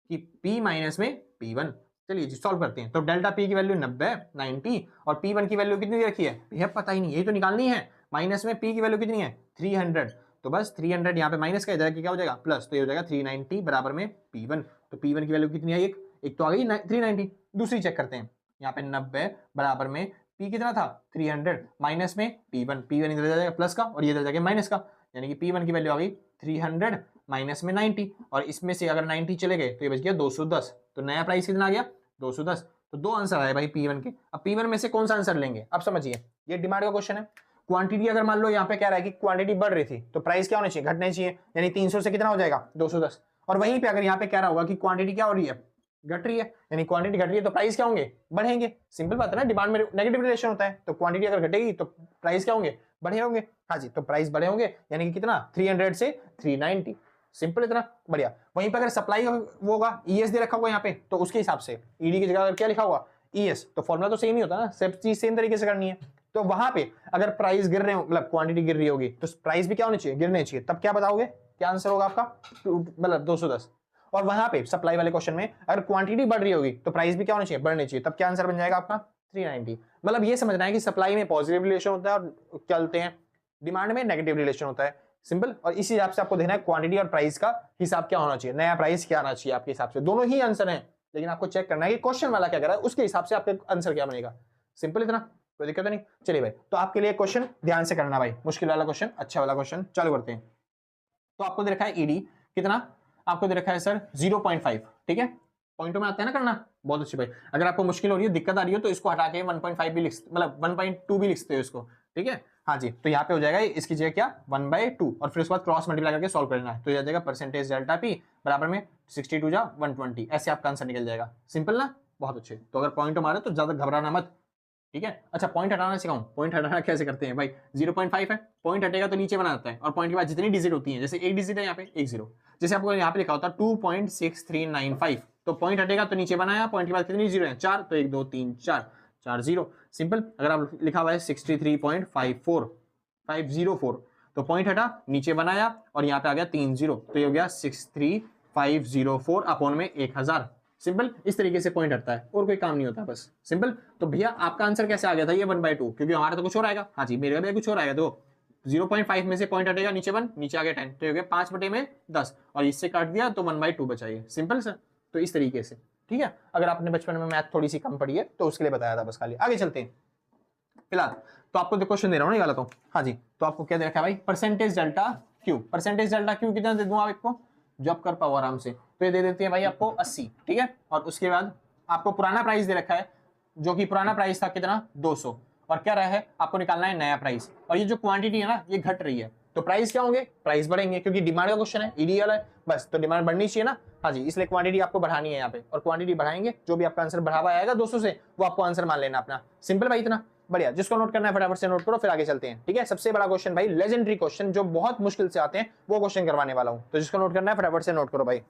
कि P माइनस में P1। चलिए जी सॉल्व करते हैं। तो डेल्टा पी की वैल्यू 90, और P1 की वैल्यू कितनी रखी है भैया? पता ही नहीं, ये तो निकालनी है। माइनस में P की वैल्यू कितनी है? 300, तो बस 300 यहाँ पे माइनस का, इधर क्या हो जाएगा? प्लस, तो ये हो जाएगा 390 बराबर में P1। तो P1 की वैल्यू कितनी है? एक तो आ गई 390, दूसरी चेक करते हैं। यहाँ पे 90 बराबर में P कितना था? 300, माइनस में P1, P1 इधर जाएगा प्लस का, और ये इधर जाएगा माइनस का, यानी कि P1 की वैल्यू आ गई 300 माइनस में 90, और इसमें से अगर 90 चले गए तो ये बच गया 210। तो नया प्राइस कितना आ गया? 210। तो 2 आंसर आए भाई P1 के। अब P1 में से कौन सा आंसर लेंगे? अब समझिए, ये डिमांड का क्वेश्चन है। क्वांटिटी अगर मान लो यहाँ पे क्या रहा है कि क्वांटिटी बढ़ रही थी, तो प्राइस क्या होना चाहिए? घटना चाहिए, यानी 300 से कितना हो जाएगा? 210। और वहीं पे अगर यहाँ पे क्या रहा होगा कि क्वांटिटी क्या हो रही है? घट रही है, यानी क्वांटिटी घट रही है, तो प्राइस क्या होंगे? बढ़ेंगे। सिंपल बात है ना, डिमांड में नेगेटिव रिलेशन होता है, तो क्वांटिटी अगर घटेगी तो प्राइस क्या होंगे? बढ़े होंगे। हाँ जी, तो प्राइस बढ़े होंगे, यानी कि कितना? 300 से 390, सिंपल इतना। बढ़िया। वहीं पर अगर सप्लाई वो होगा, ईएस दे रखा होगा यहाँ पे, तो उसके हिसाब से ईडी की जगह अगर क्या लिखा होगा? ईएस, तो फॉर्मूला तो सेम ही होता है ना, सब चीज सेम तरीके से करनी है। तो वहां पे अगर प्राइस गिर रहे हो, मतलब क्वांटिटी गिर रही होगी, तो प्राइस भी क्या होनी चाहिए? गिरने चाहिए। तब क्या बताओगे? क्या आंसर होगा आपका? मतलब 210। और वहां पे सप्लाई वाले क्वेश्चन में अगर क्वांटिटी बढ़ रही होगी तो प्राइस भी क्या होना चाहिए? बढ़ने चाहिए। तब क्या आंसर बन जाएगा आपका? 390। मतलब ये समझना है कि सप्लाई में पॉजिटिव रिलेशन होता है, और क्या बोलते हैं, डिमांड में नेगेटिव रिलेशन होता है, सिंपल। और इसी हिसाब से आपको देखना है क्वांटिटी और प्राइस का हिसाब क्या होना चाहिए, नया प्राइस क्या आना चाहिए आपके हिसाब से। दोनों ही आंसर है, लेकिन आपको चेक करना है कि क्वेश्चन वाला क्या कर रहा है, उसके हिसाब से आपका आंसर क्या बनेगा। सिंपल इतना, कोई दिक्कत नहीं। चलिए भाई, तो आपके लिए क्वेश्चन ध्यान से करना भाई, मुश्किल वाला क्वेश्चन, अच्छा वाला क्वेश्चन, चालू करते हैं। तो आपको दे रखा है ईडी कितना? आपको दे रखा है सर 0.5, ठीक है? पॉइंटों में आता है ना करना, बहुत अच्छी भाई। अगर आपको मुश्किल हो रही है, दिक्कत आ रही है, तो इसको हटा के 1.5 भी लिख, मतलब 1.2 भी लिखते हो इसको, ठीक है? हाँ जी, तो यहाँ पे हो जाएगा इसकी जगह क्या? 1/2, और फिर उसके बाद क्रॉस मल्टीप्लाई करके सॉल्व करना है, तो यह जाएगा परसेंटेज डेल्टा पी बराबर में 62 जा 120, ऐसे आपका आंसर निकल जाएगा। सिंपल ना, बहुत अच्छे। तो अगर पॉइंट मारे तो ज्यादा घबराना मत, ठीक है? अच्छा, पॉइंट हटाना सिखाऊं? पॉइंट हटाना कैसे करते हैं भाई? 0.5 है, पॉइंट हटेगा तो नीचे बना जाता है, और पॉइंट के बाद जितनी डिजिट होती है, जैसे एक डिजिट है यहाँ पे, एक जीरो, जैसे आपको यहाँ पे लिखा होता है 2.6395, तो पॉइंट हटेगा तो नीचे बनाया, पॉइंट के बाद कितनी जीरो है? 4, तो 1 2 3 4, 4 जीरो, सिंपल। अगर आप लिखा हुआ है 63.54504, तो पॉइंट हटा, नीचे बनाया, और यहाँ पे आ गया 3 जीरो, तो ये हो गया 63504 अपॉन में 1000, सिंपल। इस तरीके से पॉइंट हटता है, और कोई काम नहीं होता, बस सिंपल। तो भैया आपका आंसर कैसे आ गया था ये 1/2? क्योंकि हमारा तो कुछ और आएगा। हाँ जी, मेरे भी कुछ और आएगा। तो 0.5 में से पॉइंट हटेगा, नीचे 1, नीचे आ गया 10, तो ये हो गया 5/10, और इससे काट दिया तो 1/2 बचाइए, सिंपल सर। तो इस तरीके से, ठीक है? अगर आपने बचपन में मैथ थोड़ी सी कम पढ़ी है तो उसके लिए बताया था बस खाली। आगे चलते हैं। फिलहाल तो आपको क्वेश्चन दे रहा हूँ ना ये वाला, तो हाँ जी, तो आपको क्या दे रखा है भाई, percentage delta Q. Percentage delta Q कितना दे दूं आपको, जो आप कर पाओ आराम से, तो ये दे देती है भाई आपको 80, ठीक है। और उसके बाद आपको पुराना प्राइस दे रखा है, जो कि पुराना प्राइस था कितना 200, और क्या रहा है आपको निकालना है नया प्राइस। और ये जो क्वांटिटी है ना ये घट रही है, तो प्राइस क्या होंगे, प्राइस बढ़ेंगे, क्योंकि डिमांड का क्वेश्चन है, ईडी वाला है, बस तो डिमांड बढ़नी चाहिए ना, हाँ जी, इसलिए क्वांटिटी आपको बढ़ानी है यहाँ पे, और क्वांटिटी बढ़ाएंगे जो भी आपका आंसर बढ़ावा आएगा 200 से, वो आपको आंसर मान लेना अपना। सिंपल भाई, इतना बढ़िया। जिसको नोट करना है फटाफट से नोट करो, फिर आगे चलते हैं, ठीक है। सबसे बड़ा क्वेश्चन भाई, लेजेंडरी क्वेश्चन, जो बहुत मुश्किल से आते हैं, वो क्वेश्चन करवाने वाला हूँ, तो जिसको नोट करना है फटाफट से नोट करो भाई।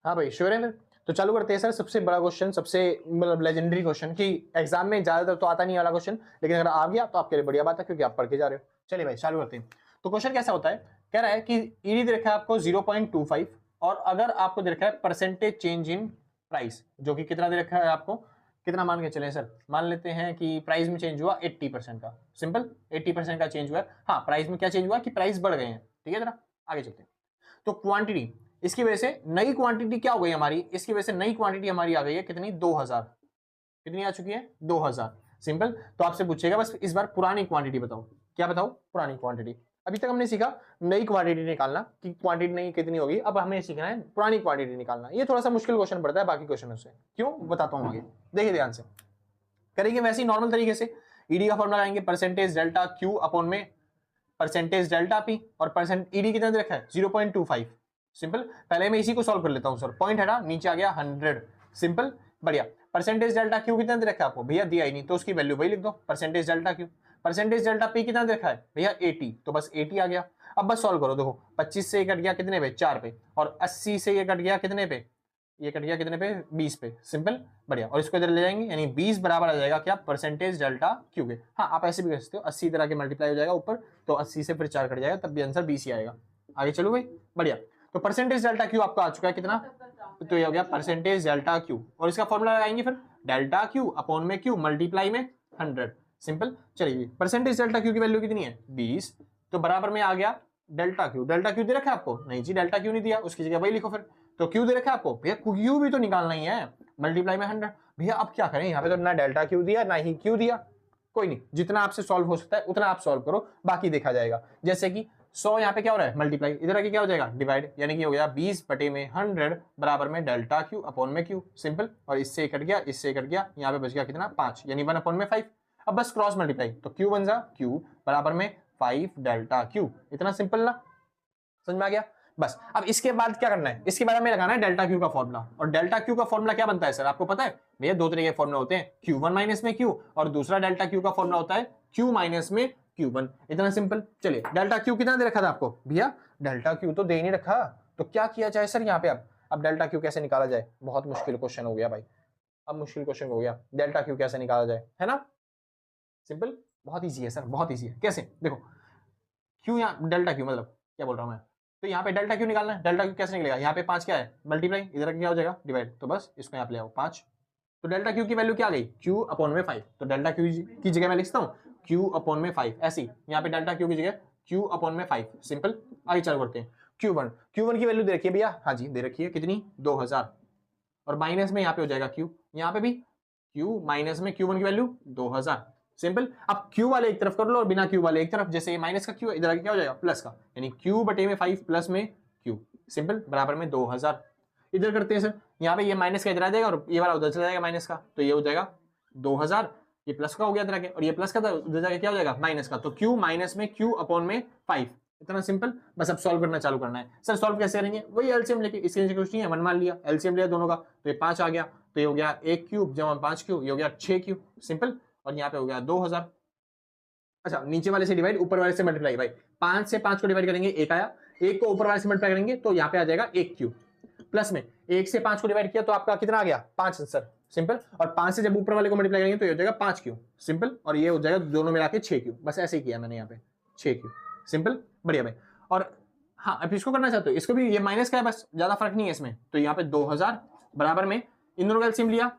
हाँ भाई श्योर है फिर, तो चालू करते हैं सर। सबसे बड़ा क्वेश्चन, सबसे मतलब लेजेंडरी क्वेश्चन, कि एग्जाम में ज्यादातर तो आता नहीं वाला क्वेश्चन, लेकिन अगर आ गया तो आपके लिए बढ़िया बात है, क्योंकि आप पढ़ के जा रहे हो। चलिए भाई चालू करते हैं। तो क्वेश्चन कैसा होता है, कह रहा है कि ईडी दे रखा है आपको 0.25, और अगर आपको दे रखा है परसेंटेज चेंज इन प्राइस, जो कि कितना दे रखा है आपको, कितना मान के चले सर, मान लेते हैं कि प्राइस में चेंज हुआ 80% का, सिंपल 80% का चेंज हुआ है। हाँ, प्राइस में क्या चेंज हुआ कि प्राइस बढ़ गए हैं, ठीक है। जरा आगे चलते हैं। तो क्वांटिटी, इसकी वजह से नई क्वांटिटी क्या हो गई हमारी, इसकी वजह से नई क्वांटिटी हमारी आ गई है कितनी, 2000, कितनी आ चुकी है 2000, सिंपल। तो आपसे पूछेगा बस इस बार पुरानी क्वांटिटी बताओ, क्या बताओ, पुरानी क्वांटिटी। अभी तक हमने सीखा नई क्वांटिटी निकालना, कि क्वांटिटी नई कितनी होगी, अब हमें सीखना है पुरानी क्वांटिटी निकालना। ये थोड़ा सा मुश्किल क्वेश्चन पड़ता है बाकी क्वेश्चनों से, क्यों बताता हूँ आगे, देखिए ध्यान से। करेंगे वैसे ही नॉर्मल तरीके से, ईडी का फॉर्मूला लगाएंगे, परसेंटेज डेल्टा क्यू अपॉन में परसेंटेज डेल्टा पी, और परसेंट ईडी कितना दे रखा है 0.25, सिंपल। पहले मैं इसी को सॉल्व कर लेता हूं सर, पॉइंट हटा, नीचे आ गया 100, सिंपल बढ़िया। परसेंटेज डेल्टा क्यू कितना दे रखा है आपको, भैया दिया ही नहीं, तो उसकी वैल्यू वही लिख दो, percentage delta Q. Percentage delta P कितना दे रखा है भैया 80, तो बस 80 आ गया। अब बस सॉल्व करो, देखो 25 से ये कट गया कितने पे, 4 पे, और 80 से ये कट गया कितने पे, ये कट गया कितने पे, 20 पे, सिंपल बढ़िया। और इसको इधर ले जाएंगे, यानी 20 बराबर आ जाएगा क्या, परसेंटेज डेल्टा क्यू के। हाँ, आप ऐसे भी कर सकते हो, 80 तरह के मल्टीप्लाई हो जाएगा ऊपर, तो 80 से फिर 4 कट जाएगा, तब भी आंसर 20 ही आएगा। आगे चलो भाई बढ़िया। तो परसेंटेज डेल्टा क्यू आपका आ चुका है कितना, तो ये हो गया परसेंटेज डेल्टा क्यू, और इसका फॉर्मूला लगाएंगे फिर, डेल्टा क्यू अपॉन में क्यू मल्टीप्लाई में 100, सिंपल। चलिए परसेंटेज डेल्टा क्यू की वैल्यू कितनी है 20, तो बराबर में आ गया डेल्टा क्यू। डेल्टा क्यू दे रखा है आपको, नहीं जी डेल्टा क्यू नहीं दिया, उसकी जगह वही लिखो फिर। तो क्यू दे रखा है आपको, भैया क्यू भी तो निकालना ही है, मल्टीप्लाई में 100। भैया अब क्या करें, यहाँ पे तो ना डेल्टा क्यू दिया ना ही क्यू दिया, कोई नहीं, जितना आपसे सॉल्व हो सकता है उतना आप सॉल्व करो, बाकी देखा जाएगा। जैसे कि 100 यहाँ पे क्या हो रहा है मल्टीप्लाई, इधर आके क्या हो जाएगा डिवाइड, यानी कि हो गया 20 बटे में 100 बराबर में डेल्टा क्यू अपॉन में क्यू, सिंपल। और इससे कट गया, इससे कट गया, यहाँ पे बच गया कितना 5, यानी 1 अपॉन में 5। अब बस क्रॉस मल्टीप्लाई, तो क्यू बन जा क्यू बराबर में 5 डेल्टा क्यू, इतना सिंपल ना, समझ में आ गया। बस अब इसके बाद क्या करना है, इसके बाद हमें लगाना है डेल्टा क्यू का फॉर्मूला। और डेल्टा क्यू का फॉर्मूला क्या बनता है सर, आपको पता है भैया, दो तरीके के फॉर्मूला होते हैं, Q1 माइनस में Q, और दूसरा डेल्टा क्यू का फॉर्मूला होता है Q माइनस में Q1, इतना सिंपल। चलिए डेल्टा क्यू कितना दे रखा था आपको, भैया डेल्टा क्यू तो दे ही नहीं रखा, तो क्या किया जाए सर यहाँ पे। अब डेल्टा क्यू कैसे निकाला जाए, बहुत मुश्किल क्वेश्चन हो गया भाई, अब मुश्किल क्वेश्चन हो गया, डेल्टा क्यू कैसे निकाला जाए, है ना, सिंपल, बहुत ईजी है सर, बहुत ईजी है। कैसे, देखो क्यू, यहाँ डेल्टा क्यू मतलब क्या बोल रहा हूँ मैं, तो यहाँ पे डेल्टा क्यू निकालना है, डेल्टा क्यू कैसे निकलेगा, यहाँ पे 5 क्या है मल्टीप्लाई, इधर क्या हो जाएगा डिवाइड, तो बस इसको यहाँ पे ले आओ 5, तो डेल्टा क्यू की वैल्यू क्या आ गई, क्यू अपॉन में 5, तो डेल्टा क्यू की जगह मैं लिखता हूँ क्यू अपॉन में 5, ऐसी यहाँ पे डेल्टा क्यू की जगह क्यू अपॉन में 5, सिंपल। आगे चालू करते हैं। Q1 की वैल्यू दे रखी है भैया, हाँ जी दे रखी है कितनी 2000, और माइनस में यहाँ पे हो जाएगा Q, यहाँ पे भी Q माइनस में Q1 की वैल्यू 2000, सिंपल। अब Q वाले एक तरफ कर लो और बिना Q वाले एक तरफ, जैसे माइनस का Q इधर आगे क्या हो जाएगा प्लस का, यानी Q बटे में 5 प्लस में Q, सिंपल बराबर में 2000। इधर करते हैं सर, यहाँ पे ये माइनस का इधर आ जाएगा और ये वाला उधर चला जाएगा माइनस का, तो ये हो जाएगा 2000, ये प्लस का हो गया इधर आगे, और ये प्लस का उधर जाके क्या हो जाएगा माइनस का, तो Q माइनस में Q अपॉन में 5, इतना सिंपल। बस अब सॉल्व करना चालू करना है। सर सॉल्व कैसे करेंगे, वही एलसीएम लेके, इसके नीचे कुछ नहीं है, 1 मान लिया, एलसीएम लिया दोनों का, तो ये 5 आ गया, तो ये हो गया 1 क्यूब जमा 5 क्यूब, ये हो गया 6 क्यूब, सिंपल। और यहाँ पे हो गया 2000। अच्छा नीचे वाले से डिवाइड, ऊपर वाले से मल्टीप्लाई, भाई 5 से 5 को डिवाइड करेंगे 1 आया, 1 को ऊपर वाले से मल्टीप्लाई करेंगे तो यहाँ पे आ जाएगा 1 क्यूब, प्लस में 1 से 5 को डिवाइड किया तो आपका कितना आ गया 5 आंसर, सिंपल। और 5 से जब ऊपर वाले को मल्टीप्लाई करेंगे तो ये हो जाएगा 5 क्यूब, सिंपल। और ये हो जाएगा दोनों मिला के 6 क्यूब, बस ऐसे ही किया मैंने यहाँ पे 6 क्यूब, सिंपल बढ़िया भाई। और हाँ अब इसको करना चाहते हो, इसको भी ये माइनस का है, बस ज्यादा फर्क नहीं है इसमें, तो यहाँ पे 2000 बराबर में इन दोनों का एलसीएम लिया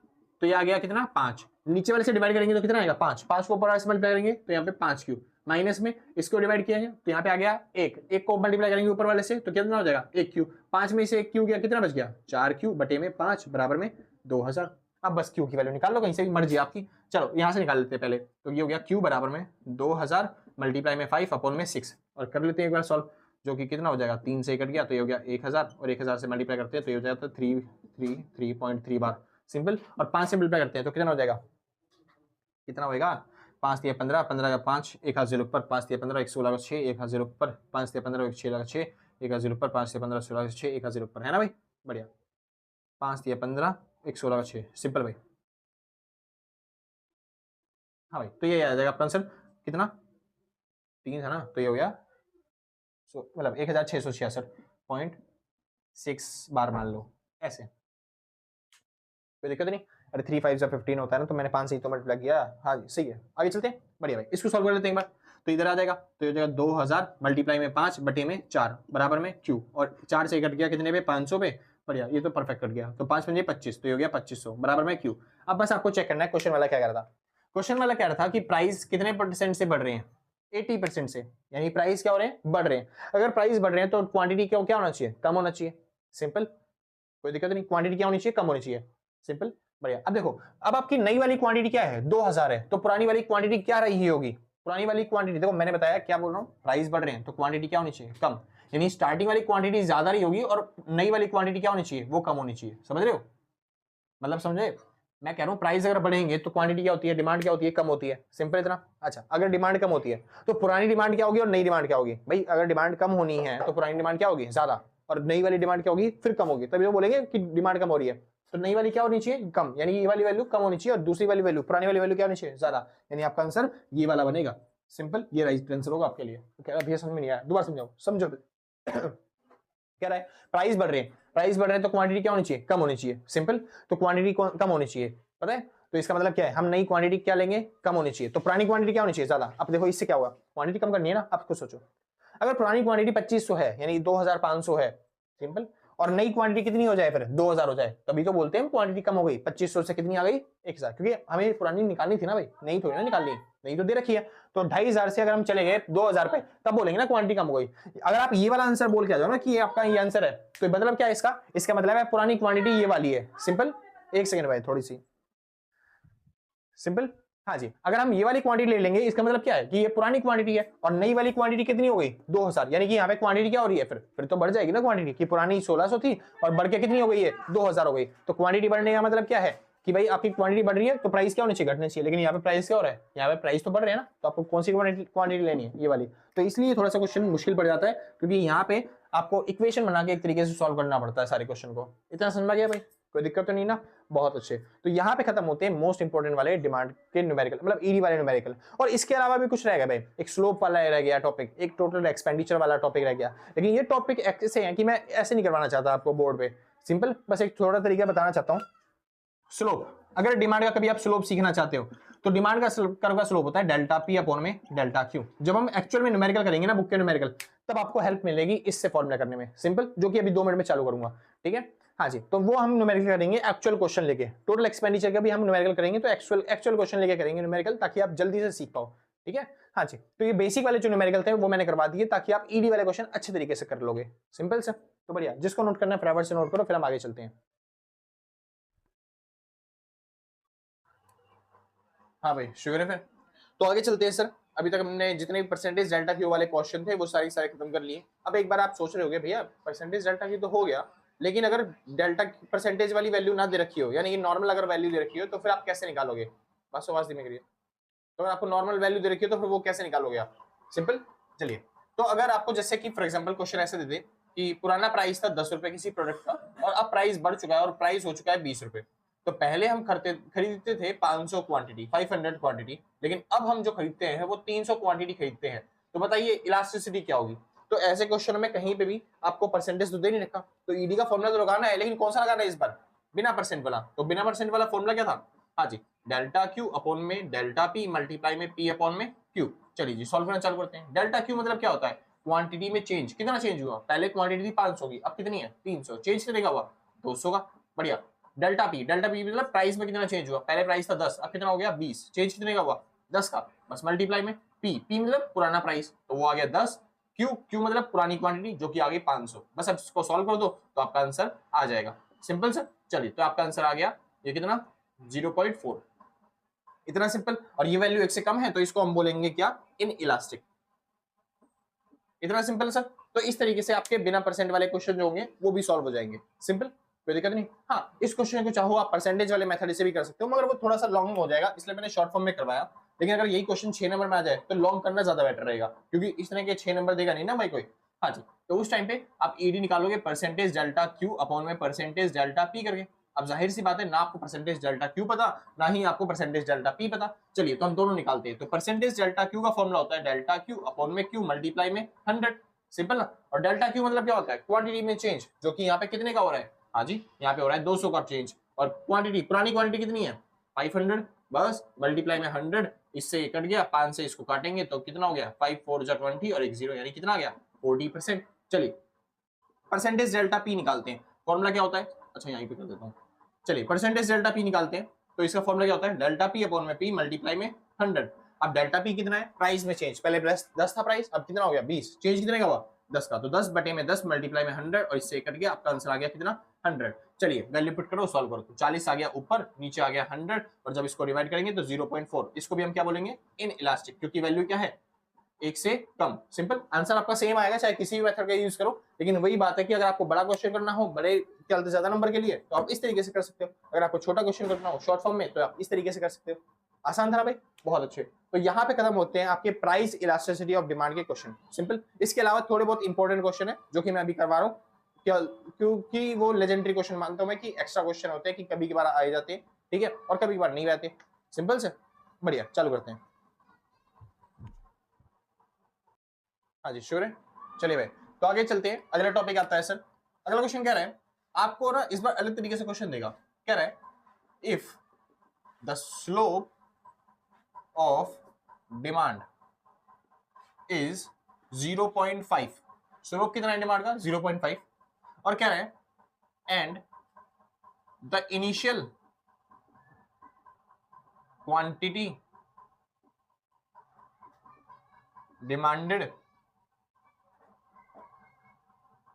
तो ये आ गया कितना 5, नीचे वाले से डिवाइड करेंगे तो कितना आएगा 5, 5 को ऊपर वाले से मल्टीप्लाई करेंगे तो यहाँ पे 5 क्यूब, माइनस में इसको डिवाइड किया है तो यहाँ पे आ गया 1, 1 को मल्टीप्लाई करेंगे ऊपर वाले से तो कितना हो जाएगा 1 क्यूब, 5 में से 1 क्यूब गया कितना बच गया 4 क्यूब बटे में 5 बराबर में 2000, अब बस क्यू की वैल्यू निकाल लो, कहीं से भी मर्जी आपकी। चलो यहाँ से निकाल लेते हैं पहले, तो ये हो गया क्यू बराबर में 2000 मल्टीप्लाई में 5 अपॉन में 6, और कर लेते हैं एक बार सॉल्व, जो कि कितना हो जाएगा, 3 से कट गया तो ये हो गया 1000, और 1000 से मल्टीप्लाई करते हैं तो ये हो जाएगा 3.3 बार, सिंपल। और 5 से मल्टीप्लाई करते हैं तो कितना हो जाएगा, कितना होएगा, 5 दिया 15, 15 का 5, 1 हाथ 0 ऊपर, 5 दिया 15, 1 16 का 6, 1 हाथ 0 ऊपर, 5 दिया 15, 1 6 का 6, 1 हाथ 0 ऊपर, 5 दिया 15, 16 का 6, 1 हाथ 0 ऊपर, है ना भाई, बढ़िया। 5 दिया 15, 1 16 का 6, सिंपल भाई। हाँ भाई, तो ये आ जाएगा आपका आंसर, कितना, 3 है ना, तो ये हो गया मतलब 1666.6 बार मान लो, ऐसे कोई दिक्कत नहीं। अरे 3 5 15 होता है ना, तो मैंने 5 से ही तो मल्टीप्लाई किया। हाँ जी सही है, आगे चलते हैं, बढ़िया भाई, इसको सॉल्व कर लेते हैं एक बार। तो इधर आ जाएगा, तो ये हो जाएगा 2000 मल्टीप्लाई में 5 बटे में 4 बराबर में क्यू, और 4 से कट गया कितने पे, 500 पे, बढ़िया, ये तो परफेक्ट कट गया, तो 5 पंजे 25, तो ये हो गया 2500 बराबर में क्यू। अब बस आपको चेक करना है क्वेश्चन वाला क्या कह रहा था। क्वेश्चन वाला कह रहा था कि प्राइस कितने परसेंट से बढ़ रहे हैं, 80% से, यानी प्राइस क्या हो रहे हैं, बढ़ रहे हैं। अगर प्राइस बढ़ रहे हैं तो क्वांटिटी क्या होना चाहिए, कम होना चाहिए, सिंपल, कोई दिक्कत नहीं, क्वांटिटी क्या होनी चाहिए, कम होनी चाहिए, सिंपल, बढ़िया। अब देखो, अब आपकी नई वाली क्वांटिटी क्या है, 2000 है, तो पुरानी वाली क्वांटिटी क्या रही होगी, पुरानी वाली क्वांटिटी, देखो मैंने बताया क्या बोल रहा हूँ, प्राइस बढ़ रहे हैं तो क्वांटिटी क्या होनी चाहिए, कम, यानी स्टार्टिंग वाली क्वांटिटी ज्यादा रही होगी और नई वाली क्वांटिटी क्या होनी चाहिए, वो कम होनी चाहिए, समझ रहे हो, मतलब समझे, मैं कह रहा हूँ प्राइस अगर बढ़ेंगे तो क्वांटिटी क्या होती है, डिमांड क्या होती है, कम होती है, सिंपल इतना। अच्छा, अगर डिमांड कम होती है तो पुरानी डिमांड क्या होगी और नई डिमांड क्या होगी, भाई अगर डिमांड कम होनी है तो पुरानी डिमांड क्या होगी, ज्यादा, और नई वाली डिमांड क्या होगी, फिर कम होगी, तभी वो बोलेंगे कि डिमांड कम हो रही है, तो नई वाली क्या होनी चाहिए, कम, यानी ये वाली वैल्यू कम होनी चाहिए, और दूसरी वाली वैल्यू, पुरानी वाली वैल्यू क्या होनी चाहिए, ज्यादा, यानी आपका आंसर ये वाला बनेगा, सिंपल, ये राइट आंसर होगा आपके लिए। तो कह रहा भैया समझ में नहीं आया, दोबारा समझाओ, समझो। कह रहा है प्राइस बढ़ रहे हैं, प्राइस बढ़ रहे हैं तो क्वांटिटी क्या होनी चाहिए, कम होनी चाहिए, सिंपल, तो क्वांटिटी कम होनी चाहिए, पता है, तो इसका मतलब क्या है, हम नई क्वांटिटी क्या लेंगे, कम होनी चाहिए, तो पुरानी क्वांटिटी क्या होनी चाहिए, ज्यादा। अब देखो इससे क्या होगा, क्वांटिटी कम करनी है ना, आप खुद सोचो, अगर पुरानी क्वांटिटी 2500 है यानी 2500 है, सिंपल, और नई क्वांटिटी कितनी हो जाए, फिर 2000 हो जाए, तभी तो बोलते हैं क्वांटिटी कम हो गई, 2500 से कितनी आ गई, 1000, क्योंकि हमें पुरानी निकालनी थी ना भाई, नई थोड़ी ना निकालनी, नई तो दे रखी है, तो 2500 से अगर हम चले गए 2000 पे, तब बोलेंगे ना क्वांटिटी कम हो गई। अगर आप ये वाला आंसर बोल के आ जाओ ना कि ये आपका ये आंसर है, तो मतलब क्या है इसका, इसका मतलब है पुरानी क्वांटिटी ये वाली है, सिंपल। एक सेकंड भाई, थोड़ी सी सिंपल, हाँ जी, अगर हम ये वाली क्वांटिटी ले लेंगे, इसका मतलब क्या है कि ये पुरानी क्वांटिटी है, और नई वाली क्वांटिटी कितनी हो गई, 2000, यानी कि यहाँ पे क्वांटिटी क्या हो रही है, फिर तो बढ़ जाएगी ना क्वांटिटी, कि पुरानी 1600 थी और बढ़ के कितनी हो गई है, 2000 हो गई, तो क्वांटिटी बढ़ने का मतलब क्या है कि भाई आपकी क्वांटिटी बढ़ रही है तो प्राइस क्या होनी चाहिए, घटनी चाहिए, लेकिन यहाँ पे प्राइस क्या हो रहा है, यहाँ पे प्राइस तो बढ़ रहे हैं ना, तो आपको कौन सी क्वांटिटी लेनी है, ये वाली, तो इसलिए थोड़ा सा क्वेश्चन मुश्किल पड़ जाता है, क्योंकि यहाँ पे आपको इक्वेशन बना के एक तरीके से सॉल्व करना पड़ता है सारे क्वेश्चन को। इतना समझ में गया भाई, कोई दिक्कत तो नहीं ना, बहुत अच्छे। तो यहाँ पे खत्म होते हैं मोस्ट इंपोर्टेंट वाले डिमांड के न्यूमेरिकल, मतलब ईडी वाले न्यूमेरिकल, और इसके अलावा भी कुछ रहेगा भाई, एक स्लोप वाला रह गया टॉपिक, एक टोटल एक्सपेंडिचर वाला टॉपिक रह गया, लेकिन ये टॉपिक ऐसे है कि मैं ऐसे नहीं करवाना चाहता आपको बोर्ड पे, सिंपल, बस एक थोड़ा तरीका बताना चाहता हूँ। स्लोप, अगर डिमांड का कभी आप स्लोप सीखना चाहते हो तो डिमांड का कर्व का स्लोप होता है डेल्टा पी अपॉन में डेल्टा क्यू। जब हम एक्चुअल में न्यूमेरिकल करेंगे ना, बुक के न्यूमेरिकल, तब आपको हेल्प मिलेगी इससे फॉर्मूला करने में, सिंपल, जो कि अभी 2 मिनट में चालू करूंगा, ठीक है। हाँ जी, तो वो हम न्यूमेरिकल करेंगे एक्चुअल क्वेश्चन लेके, टोटल एक्सपेंडिचर का भी हम न्यूमेरिकल करेंगे, तो एक्चुअल क्वेश्चन लेके करेंगे न्यूमेरिकल, ताकि आप जल्दी से सीख पाओ, ठीक है। हाँ जी, तो ये बेसिक वाले जो न्यूमेरिकल थे वो मैंने करवा दिए, ताकि आप ईडी वाले क्वेश्चन अच्छे तरीके से कर लोगे, सिंपल से। तो बढ़िया, जिसको नोट करना है फटाफट से नोट करो, फिर हम आगे चलते हैं। हाँ भाई, शुक्र है फिर, तो आगे चलते हैं सर। अभी तक हमने जितने भी परसेंटेज डेल्टा क्यू वाले क्वेश्चन थे वो सारे खत्म कर लिए। अब एक बार आप सोच रहे होगे भैया परसेंटेज डेल्टा क्यू तो हो गया, लेकिन अगर डेल्टा परसेंटेज वाली वैल्यू ना दे रखी हो, यानी कि नॉर्मल अगर वैल्यू दे रखी हो, तो फिर आप कैसे निकालोगे, बात धीमे करिए, तो अगर आपको नॉर्मल वैल्यू दे रखी हो तो फिर वो कैसे निकालोगे आप, सिंपल। चलिए, तो अगर आपको जैसे कि फॉर एग्जांपल क्वेश्चन ऐसे दे दे कि पुराना प्राइस था 10 रुपए किसी प्रोडक्ट का, और अब प्राइस बढ़ चुका है और प्राइस हो चुका है 20 रुपए, तो पहले हम खरीदते थे 500 क्वांटिटी, 500 क्वांटिटी, लेकिन अब हम जो खरीदते हैं वो 300 क्वांटिटी खरीदते हैं, तो बताइए इलास्टिसिटी क्या होगी। तो ऐसे क्वेश्चन में कहीं पे भी आपको परसेंटेज तो दे नहीं रखा, तो ईडी का फॉर्मूला तो लगाना है, लेकिन कौन सा लगाना है इस बार, बिना परसेंट वाला। तो बिना परसेंट वाला फॉर्मूला क्या था, हाँ जी, डेल्टा क्यू अपॉन में डेल्टा पी मल्टीप्लाई में पी अपॉन में क्यू। चलिए जी, सॉल्व करना चालू करते हैं। डेल्टा क्यू मतलब क्या होता है, क्वांटिटी में चेंज, कितना चेंज हुआ, पहले क्वांटिटी थी 500 की, अब कितनी है 300, चेंज कितने का हुआ 200 का, बढ़िया। डेल्टा पी मतलब प्राइस में कितना चेंज हुआ, पहले प्राइस था 10, अब कितना हो गया 20, चेंज कितने का हुआ 10 का, बस मल्टीप्लाई में पी मतलब पुराना प्राइस, तो वो आ गया 10, क्यू मतलब पुरानी क्वांटिटी जो कि आ गई 500, बस अब इसको सॉल्व कर दो तो आपका आंसर आ जाएगा, सिंपल सर। चलिए, तो आपका आंसर आ गया, ये कितना 0.4, इतना सिंपल। और ये वैल्यू 1 से कम है तो इसको हम बोलेंगे क्या, इन इलास्टिक। इतना सिंपल सर। तो इस तरीके से आपके बिना परसेंट वाले क्वेश्चन जो होंगे वो भी सॉल्व हो जाएंगे, सिंपल, कोई दिक्कत नहीं। हाँ, इस क्वेश्चन को चाहो आप परसेंटेज वाले मेथड से भी कर सकते हो, मगर वो थोड़ा सा लॉन्ग हो जाएगा, इसलिए मैंने शॉर्ट फॉर्म में करवाया। लेकिन अगर यही क्वेश्चन 6 नंबर में आ जाए तो लॉन्ग करना ज्यादा बेटर रहेगा, क्योंकि इस तरह के 6 नंबर देगा नहीं ना भाई कोई। हाँ जी, तो उस टाइम पे आप ईडी निकालोगे परसेंटेज डेल्टा क्यू अपॉन में परसेंटेज डेल्टा पी करके। अब जाहिर सी बात है ना आपको परसेंटेज डेल्टा क्यू पता, ना ही आपको परसेंटेज डेल्टा पी पता। चलिए तो हम दोनों निकालते हैं। तो परसेंटेज डेल्टा क्यू का फॉर्मूला होता है डेल्टा क्यू अपॉन में क्यू मल्टीप्लाई में 100, सिंपल ना। और डेल्टा क्यू मतलब क्या होता है, क्वांटिटी में चेंज, जो कि यहाँ पे कितने का हो रहा है, हाँ जी यहाँ पे हो रहा है 200 का चेंज। और क्वांटिटी, पुरानी क्वांटिटी कितनी है 500, बस मल्टीप्लाई में 100, इससे कट गया 5 से इसको काटेंगे तो कितना हो गया 5 4 जा 20 और एक 0 यानी कितना आ गया 40%। चलिए परसेंटेज डेल्टा पी निकालते हैं। फॉर्मूला क्या होता है, अच्छा यहीं पे कर देता हूँ। चलिए परसेंटेज डेल्टा पी निकालते हैं। तो इसका फॉर्मूला क्या होता है, डेल्टा पी अपॉन में पी मल्टीप्लाई में 100। अब डेल्टा पी कितना है, प्राइस में चेंज, पहले 10 था प्राइस, अब कितना हो गया 20, चेंज कितने का हुआ 10 का, तो 10 बटे में 10 मल्टीप्लाई में 100 और इससे कट गया, आपका आंसर आ गया कितना 100। चलिए वैल्यू पुट करो, सॉल्व करो, तो 40 आ गया ऊपर, नीचे आ गया 100 और जब इसको डिवाइड करेंगे तो 0.4, इसको भी हम क्या बोलेंगे इन इलास्टिक, क्योंकि वैल्यू क्या है 1 से कम। सिंपल, आंसर आपका सेम आएगा चाहे किसी भी मेथड का यूज करो। लेकिन वही बात है कि अगर आपको बड़ा क्वेश्चन करना हो, बड़े क्या बोलते ज्यादा नंबर के लिए, तो आप इस तरीके से कर सकते हो। अगर आपको छोटा क्वेश्चन करना हो शॉर्ट फॉर्म में, तो आप इस तरीके से कर सकते हो। आसान था ना भाई, बहुत अच्छे। तो यहाँ पे खत्म होते हैं आपके प्राइस इलास्टिसिटी ऑफ डिमांड के क्वेश्चन, सिंपल। इसके अलावा थोड़े बहुत इंपॉर्टेंट क्वेश्चन है जो कि मैं अभी करवा रहा हूँ, क्योंकि वो लेजेंडरी क्वेश्चन मानता हूँ मैं कि एक्स्ट्रा क्वेश्चन होते हैं कि कभी कभार आ जाते हैं, ठीक है, और कभी कभार नहीं रहते। सिंपल से बढ़िया, चालू करते हैं। हाँ जी श्योर है, चलिए भाई तो आगे चलते हैं। अगला टॉपिक आता है सर, अगला क्वेश्चन कह रहा है आपको ना इस बार अलग तरीके से क्वेश्चन देगा। कह रहा है if the slope of demand is 0.5, slope कितना है डिमांड का 0.5, और कह रहा है and the initial quantity demanded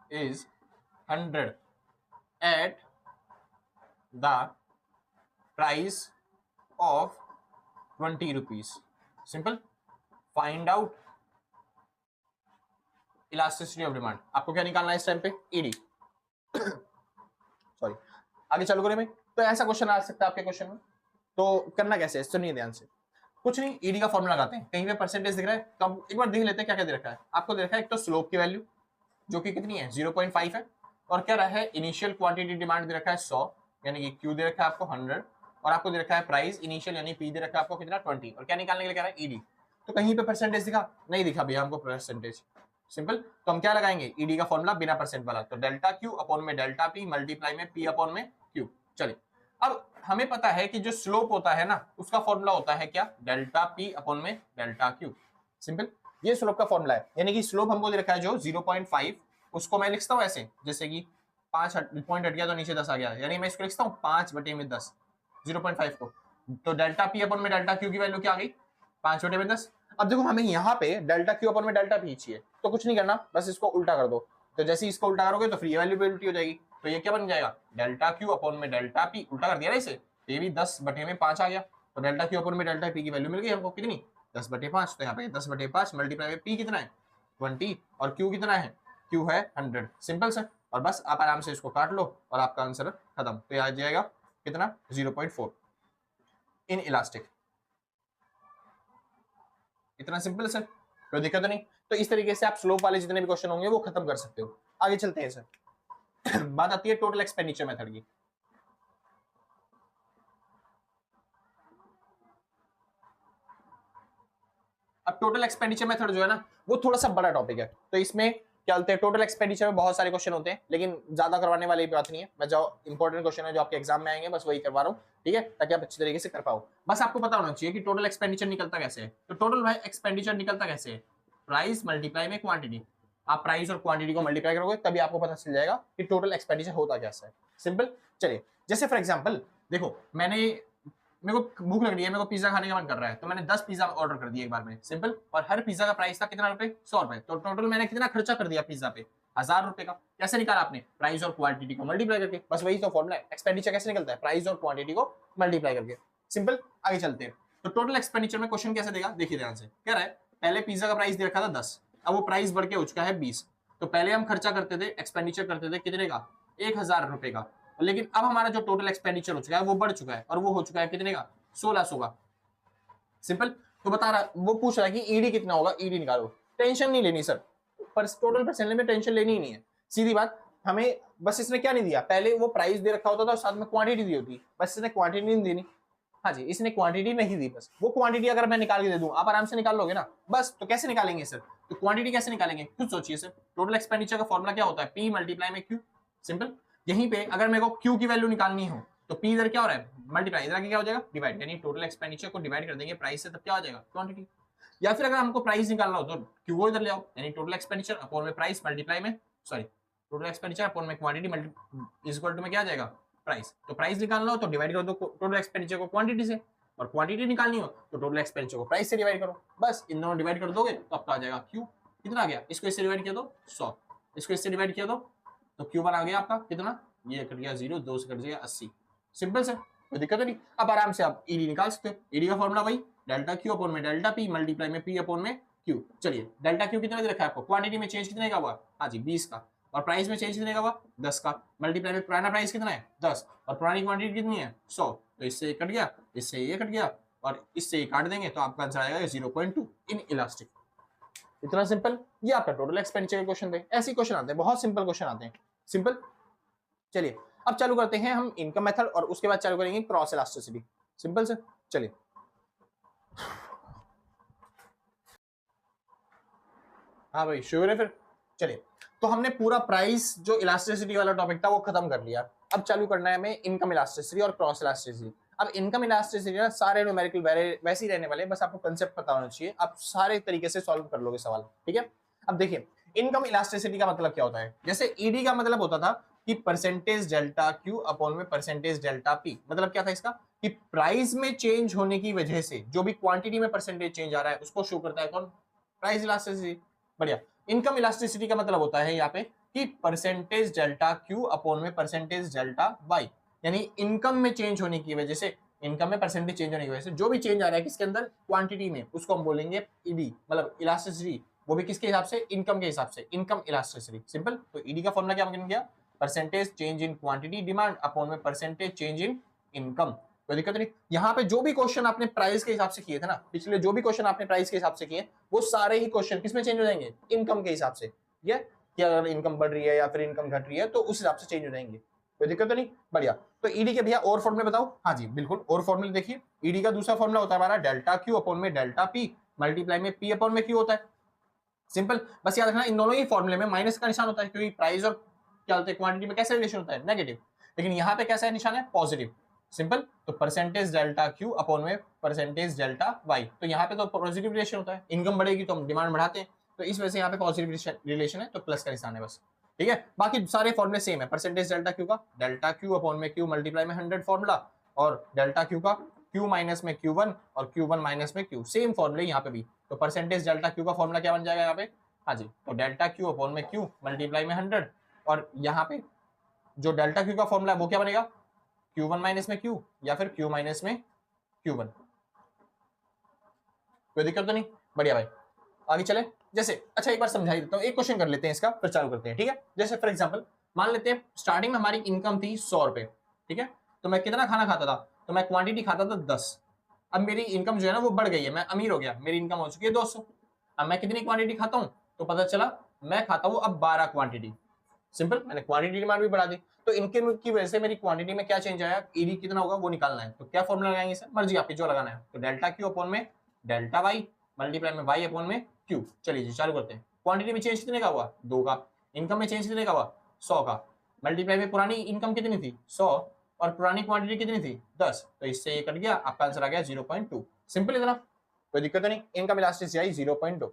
is 100 at the price of 20 rupees. Simple. Find out elasticity of demand. आपको क्या निकालना है इस टाइम पे, ईडी। सॉरी, आगे चालू करें भाई। तो ऐसा क्वेश्चन आ सकता है आपके क्वेश्चन में, तो करना कैसे है सुनिए ध्यान से। कुछ नहीं, ईडी का फॉर्मूला लगाते हैं। कहीं पे परसेंटेज दिख रहा है तो एक बार देख लेते हैं क्या क्या दे रखा है। आपको दे रखा है एक तो स्लोप की वैल्यू जो कि कितनी है 0.5 है, और क्या रहा है इनिशियल क्वांटिटी डिमांड दे रखा है 100, यानी कि क्यू दे रखा है आपको 100, और आपको दे रखा है प्राइस इनिशियल यानी पी दे रखा है आपको कितना 20, और क्या निकालने के लिए कह रहा है ईडी। तो कहीं पे परसेंटेज दिखा नहीं, दिखा भैया हमको परसेंटेज। सिंपल, तो हम क्या लगाएंगे ईडी का फॉर्मूला बिना परसेंट वाला, तो डेल्टा क्यू अपॉन में डेल्टा पी मल्टीप्लाई में पी अपॉन में क्यू। चलिए अब हमें पता है कि जो स्लोप होता है ना उसका फॉर्मूला होता है क्या, डेल्टा पी अपॉन में डेल्टा क्यू। सिंपल, ये स्लोप का फॉर्मूला है, यानी कि स्लोप हमको दे रखा है जो 0.5, उसको मैं लिखता हूँ ऐसे, जैसे कि 5 पॉइंट हट गया तो नीचे 10 आ गया, यानी मैं इसको लिखता हूँ 5 बटे में 10 0.5 को। तो डेल्टा पी अपन में डेल्टा क्यू की वैल्यू क्या आ गई 5 बटे में 10। अब देखो हमें यहाँ पे डेल्टा क्यू अपन में डेल्टा पी चाहिए, तो कुछ नहीं करना, बस इसको उल्टा कर दो। तो जैसे ही इसको उल्टा करोगे तो फिर ये वैल्यू भी उल्टी हो जाएगी, तो ये क्या बन जाएगा डेल्टा क्यू अपन में डेल्टा पी, उल्टा कर दिया ना इसे, तो ये भी 10 बटे में 5 आ गया। तो डेल्टा क्यू अपन में डेल्टा पी की वैल्यू मिल गई हमको कितनी 10 बटे 5। तो यहाँ पे 10 बटे 5 मल्टीप्लाई में पी कितना है 20 और क्यू कितना है, क्यू है 100। सिंपल सर, और बस आप आराम से इसको काट लो और आपका आंसर खत्म। तो ये आ जाएगा कितना 0.4 इन इलास्टिक। इतना सिंपल सर, कोई दिक्कत नहीं। तो इस तरीके से आप स्लोप वाले जितने भी क्वेश्चन होंगे वो खत्म कर सकते हो। आगे चलते हैं सर। बात आती है टोटल एक्सपेंडिचर मेथड की। अब टोटल एक्सपेंडिचर मेथड जो है ना वो थोड़ा सा बड़ा टॉपिक है, तो इसमें क्या बोलते हैं टोटल एक्सपेंडिचर में बहुत सारे क्वेश्चन होते हैं, लेकिन ज्यादा करवाने वाली बात नहीं है। मैं जो इंपॉर्टेंट क्वेश्चन है जो आपके एग्जाम में आएंगे बस वही करवा रहा हूँ, ठीक है, ताकि आप अच्छी तरीके से कर पाओ। बस आपको पता होना चाहिए कि टोटल एक्सपेंडिचर निकलता कैसे है। तो टोटल भाई एक्सपेंडिचर निकलता कैसे है, प्राइस मल्टीप्लाई में क्वांटिटी। आप प्राइस और क्वांटिटी को मल्टीप्लाई करोगे तभी आपको पता चल जाएगा कि टोटल एक्सपेंडिचर होता कैसा है। सिंपल, चलिए जैसे फॉर एग्जाम्पल देखो मेरे को भूख लग रही है, मेरे को पिज्जा खाने का मन कर रहा है, तो मैंने 10 पिज्जा ऑर्डर कर दिए एक बार में। सिंपल, और हर पिज्जा का प्राइस था कितना रुपए 100 रुपए, तो टोटल मैंने कितना खर्चा कर दिया पिज्जा पे ₹1000 का। कैसे निकाला आपने? प्राइस और क्वांटिटी को मल्टीप्लाई करके, बस वही तो फॉर्मूला है। एक्सपेंडिचर कैसे निकलता है? प्राइस और क्वांटिटी को मल्टीप्लाई करके। सिंपल। आगे चलते हैं। तो टोटल एक्सपेंडिचर में क्वेश्चन कैसे देगा, देखिए ध्यान से। कह रहा है पहले पिज्जा का प्राइस दे रखा था 10, अब वो प्राइस बढ़ के हो चुका है 20। तो पहले हम खर्चा करते थे, एक्सपेंडिचर करते थे कितने का? ₹1000 का। लेकिन अब हमारा जो टोटल एक्सपेंडिचर हो चुका है वो बढ़ चुका है, और वो हो चुका है कितने का? 1600 का। सिंपल। तो बता रहा, वो पूछ रहा है कि ईडी कितना होगा, ईडी निकालो। टेंशन नहीं लेनी सर, पर टोटल परसेंटेज में टेंशन लेनी ही नहीं है। सीधी बात, हमें बस इसने क्या नहीं दिया, पहले वो प्राइस दे रखा होता था और साथ में क्वांटिटी दी होती, बस इसने क्वांटिटी नहीं दी। हाँ जी, इसने क्वांटिटी नहीं दी, बस वो क्वांटिटी अगर मैं निकाल के दे दूं आप आराम से निकाल लोगे ना। बस तो कैसे निकालेंगे सर? तो क्वांटिटी कैसे निकालेंगे खुद सोचिए सर। टोटल एक्सपेंडिचर का फॉर्मूला क्या होता है? पी मल्टीप्लाई में क्यू। सिंपल। यहीं पे अगर मेरे को क्यू की वैल्यू निकालनी हो तो पी इधर क्या हो रहा है? मल्टीप्लाई, इधर आगे क्या हो जाएगा? डिवाइड। यानी टोटल एक्सपेंडिचर को डिवाइड कर देंगे प्राइस से, तब क्या आ जाएगा? क्वांटिटी। या फिर अगर हमको प्राइस निकालना हो तो क्यू को इधर ले आओ, यानी टोटल एक्सपेंडिचर अपॉन में प्राइस मल्टीप्लाई में, सॉरी, टोटल एक्सपेंडिचर अपॉन में quantity multi is equal to में क्या आ जाएगा? प्राइस। तो प्राइस निकालना हो तो डिवाइड कर दो टोटल एक्सपेंडिचर को क्वांटिटी से, और क्वांटिटी निकालनी हो तो टोटल एक्सपेंडिचर को प्राइस से डिवाइड करो। बस इन दोनों डिवाइड कर दोगे तो आपका आ जाएगा क्यू। कितना आ गया? इसको इससे डिवाइड किया तो 100, इसको इससे डिवाइड किया तो क्यू आ गया आपका कितना? ये कट गया 0, 2 से कट जाएगा 80। सिंपल से, कोई दिक्कत नहीं। अब आराम से आप ईडी निकाल सकते हो। ईडी का फॉर्मूला वही डेल्टा क्यू अपॉन में डेल्टा पी मल्टीप्लाई में पी अपॉन में क्यू। चलिए, डेल्टा क्यू कितना दे रखा है आपको? क्वांटिटी में चेंज कितने का हुआ? हाँ जी 20 का। और प्राइस में चेंज कितने का हुआ? 10 का। मल्टीप्लाई में पुराना प्राइस कितना है? 10, और पुरानी क्वांटिटी कितनी है? 100। तो इससे कट गया, इससे ये कट गया, और इससे काट देंगे तो आपका आंसर आएगा 0.2 इन इलास्टिक। इतना सिंपल। ये आपका टोटल एक्सपेंडिचर के क्वेश्चन थे। ऐसे क्वेश्चन आते हैं, बहुत सिंपल क्वेश्चन आते हैं। सिंपल। चलिए अब चालू करते हैं हम इनकम मेथड, और उसके बाद चालू करेंगे क्रॉस इलास्टिसिटी। सिंपल से। चलिए, हाँ भाई शुरू है फिर। चलिए, तो हमने पूरा प्राइस जो इलास्टिसिटी वाला टॉपिक था वो खत्म कर लिया। अब चालू करना है हमें इनकम इलास्टिसिटी और क्रॉस इलास्टिसिटी। अब इनकम इलास्टिसिटी ना सारे न्यूमेरिकल वैसे ही रहने वाले, बस आपको कंसेप्ट पता होना चाहिए, आप सारे तरीके से सॉल्व कर लोगे सवाल। ठीक है। अब देखिए, इनकम इलास्टिसिटी का मतलब क्या होता है? जैसे ईडी का मतलब होता था कि परसेंटेज डेल्टा क्यू अपॉन में परसेंटेज डेल्टा पी। मतलब क्या था इसका? कि प्राइस में चेंज होने की वजह से जो भी क्वांटिटी में परसेंटेज चेंज आ रहा है उसको शो करता है कौन? Price elasticity. बढ़िया। इनकम इलास्टिसिटी का मतलब होता है यहाँ पे कि परसेंटेज डेल्टा क्यू अपॉन में परसेंटेज डेल्टा वाई। यानी इनकम में चेंज होने की वजह से, इनकम में परसेंटेज चेंज होने की वजह से जो भी चेंज आ रहा है किसके अंदर? क्वांटिटी में, उसको हम बोलेंगे ईडी, मतलब इलास्टिसिटी। वो भी किसके हिसाब से? इनकम के हिसाब से, इनकम इलास्टिसिटी। सिंपल। तो ईडी का फॉर्मूला क्या बन गया? Percentage change in quantity demand upon में परसेंटेज चेंज इन इनकम। कोई दिक्कत नहीं। यहाँ पे जो भी क्वेश्चन आपने प्राइस के हिसाब से किए थे ना, पिछले जो भी क्वेश्चन आपने प्राइस के हिसाब से किए, वो सारे ही क्वेश्चन किसमें चेंज हो जाएंगे? इनकम के हिसाब से। ठीक है, कि अगर इनकम बढ़ रही है या फिर इनकम घट रही है तो उस हिसाब से चेंज हो जाएंगे। कोई दिक्कत तो नहीं। बढ़िया। तो ईडी के भैया और फॉर्मूले बताओ। हाँ जी बिल्कुल, और फॉर्मूले देखिए। ईडी का दूसरा फॉर्मूला होता है हमारा डेल्टा क्यू अपॉन में डेल्टा पी मल्टीप्लाई में पी अपॉन में क्यू होता है। सिंपल। बस याद रखना इन दोनों ही फॉर्मूले में माइनस का निशान होता है, क्योंकि प्राइस और क्या होता है क्वांटिटी में कैसा रिलेशन होता है? नेगेटिव। लेकिन यहाँ पे कैसा है निशान है? पॉजिटिव। सिंपल। तो परसेंटेज डेल्टा क्यू अपॉन में परसेंटेज डेल्टा वाई। तो यहाँ पे तो पॉजिटिव रिलेशन होता है, इनकम बढ़ेगी तो हम डिमांड बढ़ाते हैं, तो इस वजह से यहाँ पे पॉजिटिव रिलेशन है, तो प्लस का निशान है बस। ठीक है, बाकी सारे फॉर्मूले सेम है। परसेंटेज डेल्टा क्यू का डेल्टा क्यू अपॉन में क्यू मल्टीप्लाई में 100 फॉर्मूला, और डेल्टा क्यू का क्यू माइनस में Q1 और Q1 माइनस में Q, सेम फॉर्मूले यहाँ पे भी। तो परसेंटेज डेल्टा क्यू का फॉर्मूला क्या बन जाएगा यहाँ पे? हाँ जी, तो डेल्टा क्यू अपॉन में क्यू मल्टीप्लाई में 100, और यहाँ पे जो डेल्टा क्यू का फॉर्मूला है वो क्या बनेगा? Q1 माइनस में Q या फिर Q माइनस में Q1। कोई दिक्कत तो नहीं? बढ़िया भाई, आगे चले। जैसे अच्छा एक बार समझा ही देता हूँ, एक क्वेश्चन कर लेते हैं इसका, फिर चालू करते हैं। ठीक है, जैसे फॉर एग्जांपल मान लेते हैं स्टार्टिंग में हमारी इनकम थी 100 रुपए। ठीक है, तो मैं कितना खाना खाता था? तो मैं क्वांटिटी खाता था 10। अब मेरी इनकम जो है ना वो बढ़ गई है, मैं अमीर हो गया, मेरी इनकम हो चुकी है 200। अब मैं कितनी क्वांटिटी खाता हूँ? तो पता चला मैं खाता हूँ अब 12 क्वांटिटी। सिंपल, मैंने क्वांटिटी डिमांड भी बढ़ा दी। तो इनके की वजह से मेरी क्वांटिटी में क्या चेंज आया? ईडी कितना होगा वो निकालना है। तो क्या फॉर्मूला लगाएंगे सर? मर्जी आपकी जो लगाना है। तो डेल्टा क्यू अपॉन में डेल्टा वाई मल्टीप्लाई में वाई अपॉन में क्यू। चलिए जी चालू करते हैं। क्वांटिटी में चेंज कितने का हुआ? 2 का। इनकम में चेंज कितने का हुआ? 100 का। मल्टीप्लाई में पुरानी इनकम कितनी थी? 100, और पुरानी क्वांटिटी कितनी थी? 10। तो इससे ये कट गया, आपका आंसर आ गया 0.2। सिंपल इतना, कोई दिक्कत नहीं। इनकम इलास्टिसिटी आई 0.2,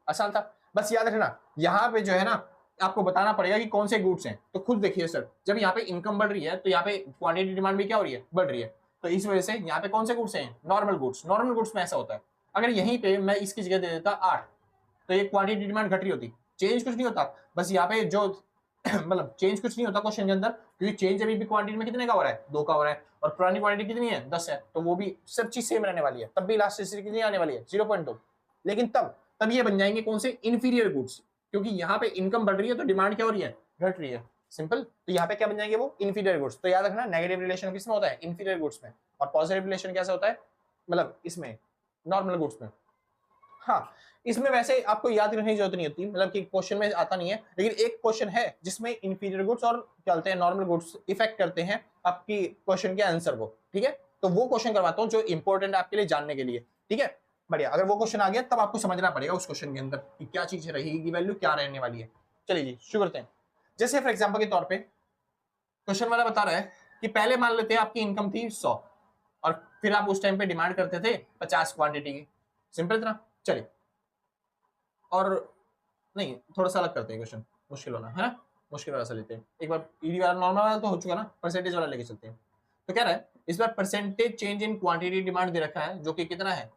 आसान था। बस याद रखना यहाँ पे जो है ना आपको बताना पड़ेगा कि कौन से गुड्स हैं। तो खुद देखिए सर, जब यहाँ पे इनकम बढ़ रही है तो यहाँ पे क्वांटिटी डिमांड भी क्या हो रही है? बढ़ रही है। तो इस वजह से यहाँ पे कौन से गुड्स हैं? Normal goods. नॉर्मल गुड्स में ऐसा होता है, अगर यहीं पे मैं इसकी जगह दे देता 8 तो ये क्वांटिटी डिमांड घट रही होती, चेंज कुछ नहीं होता, बस यहाँ पे जो मतलब चेंज कुछ नहीं होता क्वेश्चन के अंदर, क्योंकि चेंज अभी भी क्वांटिटी में कितने का हो रहा है, 2 का हो रहा है, और पुरानी क्वांटिटी कितनी है, 10 है, तो वो भी सब चीज सेम रहने वाली है, तब भी इलास्टिसिटी कितनी आने वाली है, 0.2। लेकिन तब ये बन जाएंगे कौन से, इंफीरियर गुड्स, क्योंकि यहाँ पे इनकम बढ़ रही है तो डिमांड क्या हो रही है, घट रही है। सिंपल। तो यहाँ पे क्या बन जाएंगे वो, इंफीरियर गुड्स। तो याद रखना नेगेटिव रिलेशन किसमें होता है, इंफीरियर गुड्स में, और पॉजिटिव रिलेशन कैसे होता है, मतलब इसमें नॉर्मल गुड्स में। हाँ, इसमें वैसे आपको याद रखने की जरूरत नहीं होती, मतलब कि क्वेश्चन में आता नहीं है, लेकिन एक क्वेश्चन है जिसमें इंफीरियर गुड्स और क्या बोलते हैं नॉर्मल गुड्स इफेक्ट करते हैं आपकी क्वेश्चन के आंसर को। ठीक है, तो वो क्वेश्चन करवाता हूँ जो इंपॉर्टेंट है आपके लिए जानने के लिए। ठीक है, बढ़िया। अगर वो क्वेश्चन आ गया तब आपको समझना पड़ेगा उस क्वेश्चन के अंदर कि क्या चीज रहेगी, वैल्यू क्या रहने वाली है। चलिए जी शुरू करते हैं। जैसे फॉर एग्जाम्पल के तौर पर क्वेश्चन वाला बता रहा है कि पहले मान लेते हैं आपकी इनकम थी 100 और फिर आप उस टाइम पे डिमांड करते थे 50 क्वांटिटी की। सिंपल इतना। चलिए, और नहीं थोड़ा सा अलग करते हैं क्वेश्चन, मुश्किल होना है ना, मुश्किल वाला सा लेते हैं एक बार। ईडी वाला नॉर्मल वाला तो हो चुका ना, परसेंटेज वाला लेके चलते हैं। तो क्या रहा है इस बार, percentage change in quantity demand दे रखा है जो कि कितना है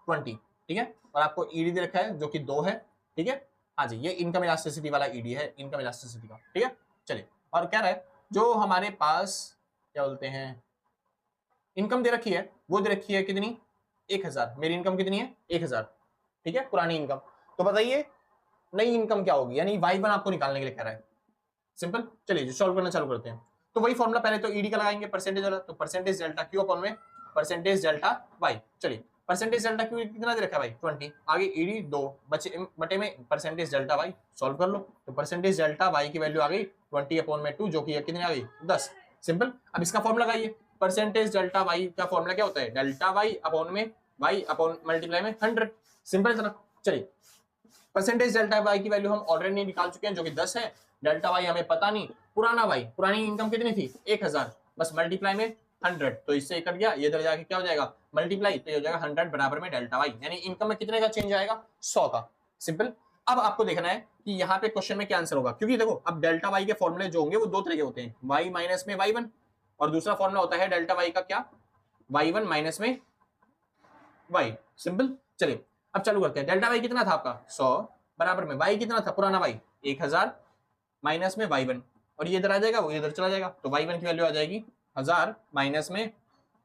20। ठीक है, और आपको ईडी दे रखा है जो कि 2 है। ठीक है, हाँ जी, ये इनकम इलास्टिसिटी वाला ईडी है, इनकम इलास्टिसिटी का। ठीक है, चलिए, और क्या रहा है जो हमारे पास क्या बोलते हैं इनकम दे रखी है, वो दे रखी है कितनी, 1000। मेरी इनकम कितनी है, 1000। ठीक है, पुरानी इनकम। तो बताइए नई इनकम क्या होगी, यानी y1 आपको निकालने के लिए कह रहा है। सिंपल। चलिए सॉल्व करना चालू करते हैं। तो वही फॉर्मूला, पहले तो ईडी का लगाएंगे परसेंटेज वाला, तो परसेंटेज डेल्टा क्यू अपॉन में परसेंटेज डेल्टा वाई। चलिए, परसेंटेज डेल्टा क्यू कितना दे रखा है भाई 20, आगे ईडी 2 बटे में परसेंटेज डेल्टा वाई, सॉल्व कर लो। तो परसेंटेज डेल्टा वाई की वैल्यू आ गई 20 अपॉन में 2, जो कि कितनी आ गई 10। सिंपल। अब इसका फॉर्मूला लगाइए, परसेंटेज डेल्टा वाई का फॉर्मूला क्या होता है, डेल्टा वाई अपॉन में वाई अपॉन मल्टीप्लाई में 100। सिंपल इतना। चलिए, परसेंटेज डेल्टा वाई की वैल्यू हम ऑलरेडी निकाल चुके हैं जो कि 10 है, डेल्टा वाई हमें पता नहीं, पुराना वाई, पुरानी इनकम कितनी थी 1000, बस मल्टीप्लाई में 100, तो इससे कट गया, ये इधर जाके क्या हो जाएगा मल्टीप्लाई, तो ये हो जाएगा 100 बराबर में डेल्टा वाई, यानी इनकम में कितने का चेंज आएगा 100 का। सिंपल। अब आपको देखना है कि यहाँ पे क्वेश्चन में क्या आंसर होगा, क्योंकि देखो अब डेल्टा वाई के फॉर्मूले जो होंगे वो 2 तरह के होते हैं, वाई माइनस में y1, और दूसरा फॉर्मूला होता है डेल्टा वाई का क्या, y1 माइनस में y। सिंपल। चलिए अब चालू करते हैं। डेल्टा वाई कितना था आपका 100 बराबर में y कितना था पुराना y 1000 माइनस में y1, और ये इधर आ जाएगा वो इधर चला जाएगा, तो y1 की वैल्यू आ जाएगी 1000 माइनस में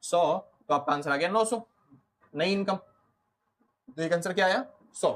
100, तो आपका आंसर आ गया 900 नई इनकम। तो एक आंसर क्या आया 100।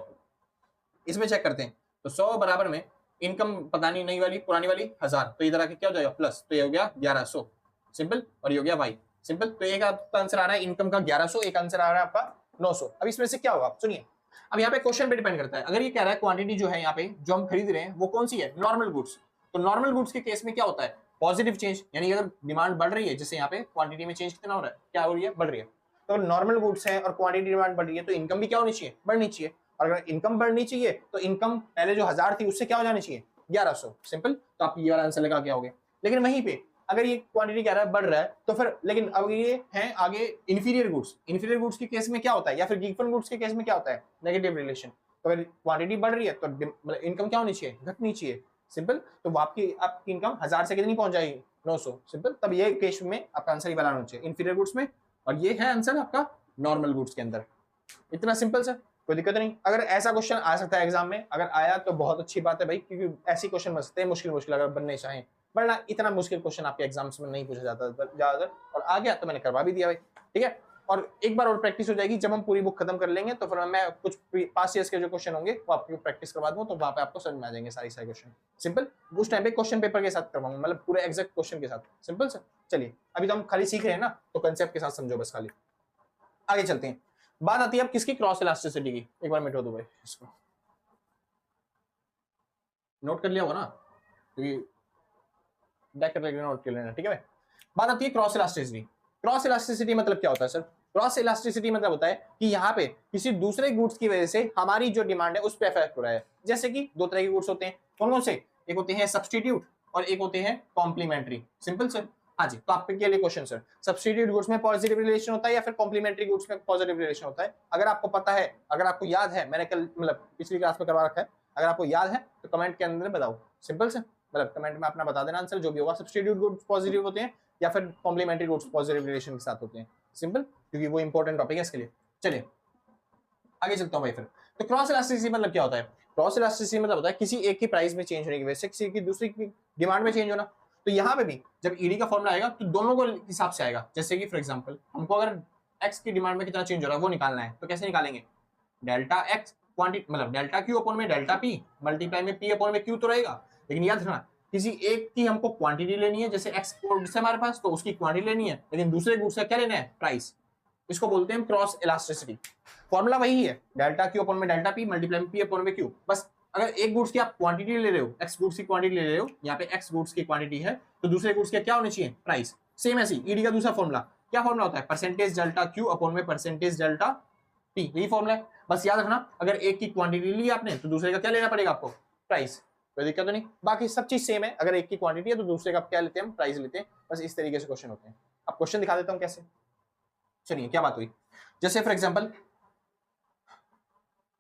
इसमें चेक करते हैं, तो 100 बराबर में इनकम पता नहीं नई वाली पुरानी वाली 1000, तो इधर आके क्या हो जाएगा प्लस, तो ये हो गया 1100। सिंपल। और ये हो गया y। सिंपल। तो एक आपका आंसर आ रहा है इनकम का 1100, एक आंसर आ रहा है आपका 900। अब इसमें से क्या होगा सुनिए। अब यहाँ पे क्वेश्चन पे डिपेंड करता है, अगर ये कह रहा है क्वांटिटी जो है यहाँ पे जो हम खरीद रहे हैं वो कौन सी है, नॉर्मल गुड्स, तो नॉर्मल गुड्स के केस में क्या होता है पॉजिटिव चेंज, यानी अगर डिमांड बढ़ रही है, जैसे यहाँ पे क्वांटिटी में चेंज कितना हो रहा है, क्या हो रही है, बढ़ रही है, तो नॉर्मल गुड्स है और क्वांटिटी डिमांड बढ़ रही है, तो इनकम भी क्या होनी चाहिए, बढ़नी चाहिए। और अगर इनकम बढ़नी चाहिए तो इनकम पहले जो 1000 थी उससे क्या हो जानी चाहिए 1100। सिंपल। तो आप ये वाला आंसर लगा के आओगे। लेकिन वहीं पे अगर ये क्वांटिटी कह रहा है बढ़ रहा है तो फिर, लेकिन अब ये है आगे इंफीरियर गुड्स, इंफीरियर गुड्स के केस में क्या होता है, या फिर गिवन गुड्स के केस में क्या होता है नेगेटिव रिलेशन। तो अगर क्वांटिटी बढ़ रही है तो मतलब इनकम क्या होनी चाहिए, घटनी चाहिए। सिंपल। तो आपकी इनकम 1000 से कितनी पहुंच जाएगी 900। सिंपल। तब ये केस में आपका आंसर ही बनाना चाहिए इंफीरियर गुड्स में, और ये है आंसर आपका नॉर्मल गुड्स के अंदर। इतना सिंपल सर, कोई दिक्कत नहीं। अगर ऐसा क्वेश्चन आ सकता है एग्जाम में, अगर आया तो बहुत अच्छी बात है भाई, क्योंकि ऐसी क्वेश्चन बन सकते हैं मुश्किल अगर बनने चाहें, वरना इतना मुश्किल क्वेश्चन आपके एग्जाम्स में नहीं पूछा जाता ज्यादातर, और आ गया तो मैंने करवा भी दिया भाई। ठीक है, और एक बार और प्रैक्टिस हो जाएगी, जब हम पूरी बुक खत्म कर लेंगे तो फिर मैं कुछ पास्ट ईयर्स के जो क्वेश्चन होंगे वो आपको प्रैक्टिस करवा दूं, तो वहां पे आपको समझ में आ जाएंगे सारे क्वेश्चन। सिंपल। उस टाइम पे क्वेश्चन पेपर के साथ करवाऊंगा, मतलब पूरे एग्जैक्ट क्वेश्चन के साथ। Simple sir. चलिए, अभी तो हम खाली सीख रहे हैं ना, तो कंसेप्ट के साथ समझो बस खाली। आगे चलते हैं। बात आती है अब किसकी, क्रॉस इलास्टिसिटी की। एक बार मिटो दो भाई इसको, नोट कर लिया होगा ना, क्योंकि नोट कर लेना। ठीक है भाई। बात आती है क्रॉस इलास्टिसिटी। क्रॉस इलास्टिसिटी मतलब क्या होता है सर, क्रॉस इलास्टिसिटी मतलब होता है कि यहाँ पे किसी दूसरे गुड्स की वजह से हमारी जो डिमांड है उस पर इफेक्ट हो रहा है। जैसे कि 2 तरह के गुड्स होते हैं, कौन कौन से, एक होते हैं सब्स्टिट्यूट और एक होते हैं कॉम्प्लीमेंट्री। Simple sir. हाँ जी, तो आपके लिए क्वेश्चन सर, सब्स्टिट्यूट गुड्स में पॉजिटिव रिलेशन होता है या फिर कॉम्प्लीमेंट्री गुड्स में पॉजिटिव रिलेशन होता है। अगर आपको पता है, अगर आपको याद है, मैंने कल मतलब पिछली क्लास में करवा रखा है, अगर आपको याद है तो कमेंट के अंदर बताओ। सिंपल सर, मतलब कमेंट में अपना बता देना आंसर जो भी होगा, सब्स्टिट्यूट गुड्स पॉजिटिव होते हैं या फिर कॉम्प्लीमेंट्री गुड्स पॉजिटिव रिलेशन के साथ होते हैं। सिंपल, क्योंकि वो इंपॉर्टेंट टॉपिक है इसके लिए। चलिए आगे चलता हूँ भाई फिर। तो क्रॉस इलास्टिसिटी मतलब क्या होता है, क्रॉस इलास्टिसिटी मतलब होता है किसी एक की प्राइस में चेंज होने की वजह से किसी की दूसरी की डिमांड में चेंज होना। तो यहाँ पे भी जब ईडी का फॉर्मूला आएगा तो दोनों को हिसाब से आएगा। जैसे कि फॉर एग्जांपल हमको अगर एक्स की डिमांड में कितना चेंज हो रहा है वो निकालना है, तो कैसे निकालेंगे, डेल्टा एक्स क्वांटिटी मतलब डेल्टा क्यू अपॉन में डेल्टा पी मल्टीप्लाई में पी अपॉन में क्यू तो रहेगा, लेकिन याद रखना किसी एक की हमको क्वांटिटी लेनी है, जैसे एक्स गुड्स है हमारे पास तो उसकी क्वांटिटी लेनी है, लेकिन दूसरे गुड्स का क्या लेना है, प्राइस। इसको बोलते हैं क्रॉस इलास्टिसिटी। फॉर्मूला वही है, डेल्टा क्यू अपॉन में डेल्टा पी मल्टीप्लाई में पी अपॉन में क्यू। बस अगर एक गुड्स की आप क्वांटिटी ले रहे हो, एक्स गुड्स की क्वांटिटी ले रहे हो, यहाँ पे एक्स गुड्स की क्वांटिटी है, तो दूसरे गुड्स के क्या होने चाहिए, प्राइस। सेम ऐसी ईडी का दूसरा फॉर्मूला क्या फॉर्मूला होता है, परसेंटेज डेल्टा क्यू अपॉन में परसेंटेज डेल्टा पी, यही फॉर्मूला है। बस याद रखना अगर एक की क्वांटिटी ली आपने तो दूसरे का क्या लेना पड़ेगा आपको, प्राइस। कोई दिक्कत तो नहीं, बाकी सब चीज सेम है। अगर एक की क्वांटिटी है तो दूसरे का क्या लेते हैं हम, प्राइस लेते हैं। बस इस तरीके से क्वेश्चन होते हैं। अब क्वेश्चन दिखा देता हूं कैसे। चलिए क्या बात हुई, जैसे फॉर एग्जांपल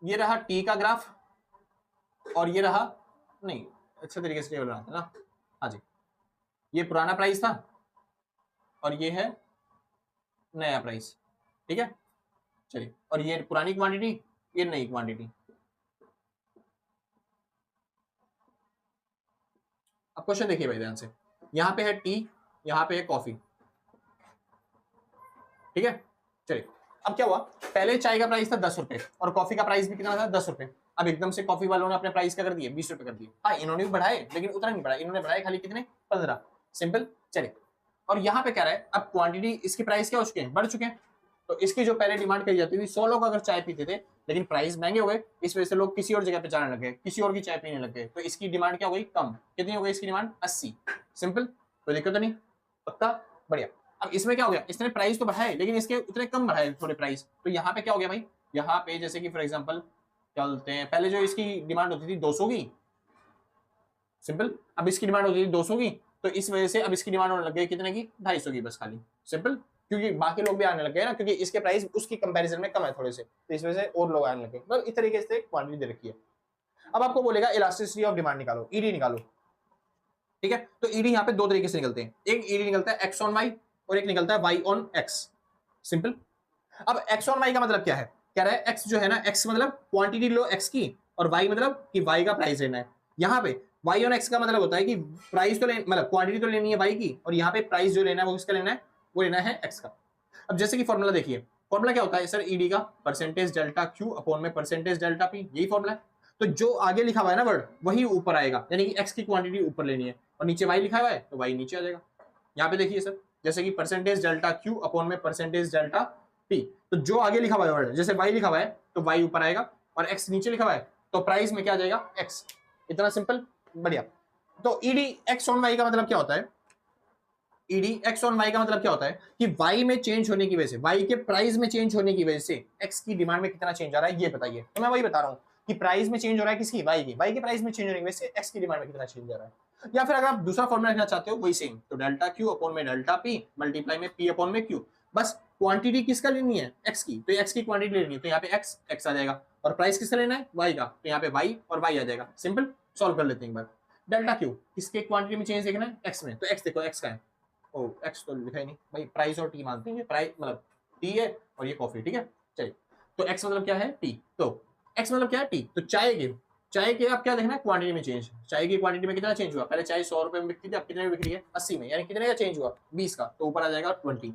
ये रहा टी का ग्राफ और ये रहा, नहीं अच्छे तरीके से टेबल बनाते हैं ना, हाँ जी, ये पुराना प्राइस था और ये है नया प्राइस, ठीक है। चलिए, और ये पुरानी क्वांटिटी, ये नई क्वांटिटी। अब क्वेश्चन देखिए भाई ध्यान से, यहाँ पे है टी, यहाँ पे है कॉफी, ठीक है। चलिए अब क्या हुआ, पहले चाय का प्राइस था 10 रुपए और कॉफी का प्राइस भी कितना था, 10 रुपए। अब एकदम से कॉफी वालों ने अपने प्राइस क्या कर दिए, 20 रुपए कर दिए। हाँ इन्होंने भी बढ़ाए लेकिन उतना नहीं बढ़ाया, इन्होंने बढ़ाए खाली कितने, 15। सिंपल। चलिए, और यहाँ पे क्या रहा है, अब क्वांटिटी इसकी प्राइस क्या हो चुके हैं, बढ़ चुके हैं। तो इसकी जो पहले डिमांड करी जाती थी 100 लोग अगर चाय पीते थे, लेकिन प्राइस महंगे हो गए, इस वजह से लोग किसी और जगह पे जाने लगे, किसी और की चाय पीने लग गए, तो इसकी डिमांड क्या हो गई, कम। कितनी हो गई इसकी डिमांड, 80। सिंपल, कोई दिक्कत नहीं, पक्का, बढ़िया। अब इसमें क्या हो गया, इसने प्राइस तो बढ़ाए लेकिन इसके उतने कम बढ़ाए थोड़े प्राइस, तो यहाँ पे क्या हो गया भाई, यहाँ पे जैसे कि फॉर एग्जांपल क्या बोलते हैं, पहले जो इसकी डिमांड होती थी 200 की, सिंपल, अब इसकी डिमांड होती थी 200 की, तो इस वजह से अब इसकी डिमांड होने लग गई कितने की, 250 की बस खाली। सिंपल, क्योंकि बाकी लोग भी आने लग गए ना, क्योंकि इसके प्राइस उसकी कंपैरिजन में कम है थोड़े से, तो इस वजह से और लोग आने लगे। मतलब इस तरीके से क्वांटिटी दे रखी है। अब आपको बोलेगा इलास्टिसिटी ऑफ डिमांड निकालो, ईडी निकालो, ठीक है। तो ईडी यहाँ पे दो तरीके से निकलते हैं, एक ईडी निकलता है एक्स ऑन वाई और एक निकलता है वाई ऑन एक्स। सिंपल। अब एक्स ऑन वाई का मतलब क्या है, कह रहा है एक्स जो है ना, एक्स मतलब क्वांटिटी लो एक्स की, और वाई मतलब कि वाई का प्राइस लेना है। यहाँ पे वाई ऑन एक्स का मतलब होता है कि प्राइस तो मतलब क्वांटिटी तो लेनी है वाई की, और यहाँ पे प्राइस जो लेना है वो किसका लेना है, वो लेना है एक्स का। अब जैसे कि फॉर्मूला देखिए, फॉर्मूला क्या होता है सर, ईडी का परसेंटेज डेल्टा क्यू अपॉन में परसेंटेज डेल्टा पी, यही फॉर्मूला है। तो जो आगे लिखा हुआ है ना वर्ड, वही ऊपर आएगा, यानी कि एक्स की क्वांटिटी ऊपर लेनी है, और नीचे वाई लिखा हुआ है तो वाई नीचे आ जाएगा। यहाँ पे देखिए सर, जैसे कि परसेंटेज डेल्टा क्यू अपॉन में परसेंटेज डेल्टा पी, तो जो आगे लिखा हुआ है वर्ड, जैसे वाई लिखा हुआ है तो वाई ऊपर आएगा, और एक्स नीचे लिखा हुआ है तो प्राइस में क्या आ जाएगा, एक्स। इतना सिंपल, बढ़िया। तो ईडी एक्स ऑन वाई का मतलब क्या होता है, ईडी एक्स ऑन वाई का मतलब क्या होता है कि वाई में चेंज होने की वजह से, वाई के प्राइस में चेंज होने की वजह से एक्स की डिमांड में कितना चेंज आ रहा है, ये बताइए। तो मैं वही बता रहा हूँ कि प्राइस में चेंज हो रहा है किसकी, वाई की, वाई के प्राइस में चेंज होने की वजह से एक्स की डिमांड में कितना चेंज आ रहा है। या फिर अगर आप दूसरा फॉर्मूला लिखना चाहते हो वही सेम, तो डेल्टा क्यू अपॉन में डेल्टा पी मल्टीप्लाई में पी अपॉन में क्यू। बस क्वांटिटी किसका लेनी है, एक्स की, तो एक्स की क्वांटिटी लेनी है, तो यहाँ पे एक्स एक्स आ जाएगा, और प्राइस किसका लेना है, वाई का, तो यहाँ पे वाई और वाई आ जाएगा। सिंपल, सॉल्व कर लेते हैं एक बार। डेल्टा क्यू किसके क्वांटिटी में चेंज देखना है, एक्स में, तो एक्स देखो एक्स का है, ओ एक्स तो लिखा ही नहीं भाई, प्राइस और टी मानते हैं, प्राइस मतलब टी है और ये कॉफी, ठीक है। चलिए, तो एक्स मतलब क्या है, टी, तो एक्स मतलब क्या है, टी। तो चाय के आप क्या देखना है, क्वांटिटी में चेंज, चाय की क्वांटिटी में कितना चेंज हुआ, पहले चाय 100 रुपए में बिकती थी, अब कितने में बिक रही है, 80 में, यानी कितने का चेंज हुआ, 20 का, तो ऊपर आ जाएगा 20।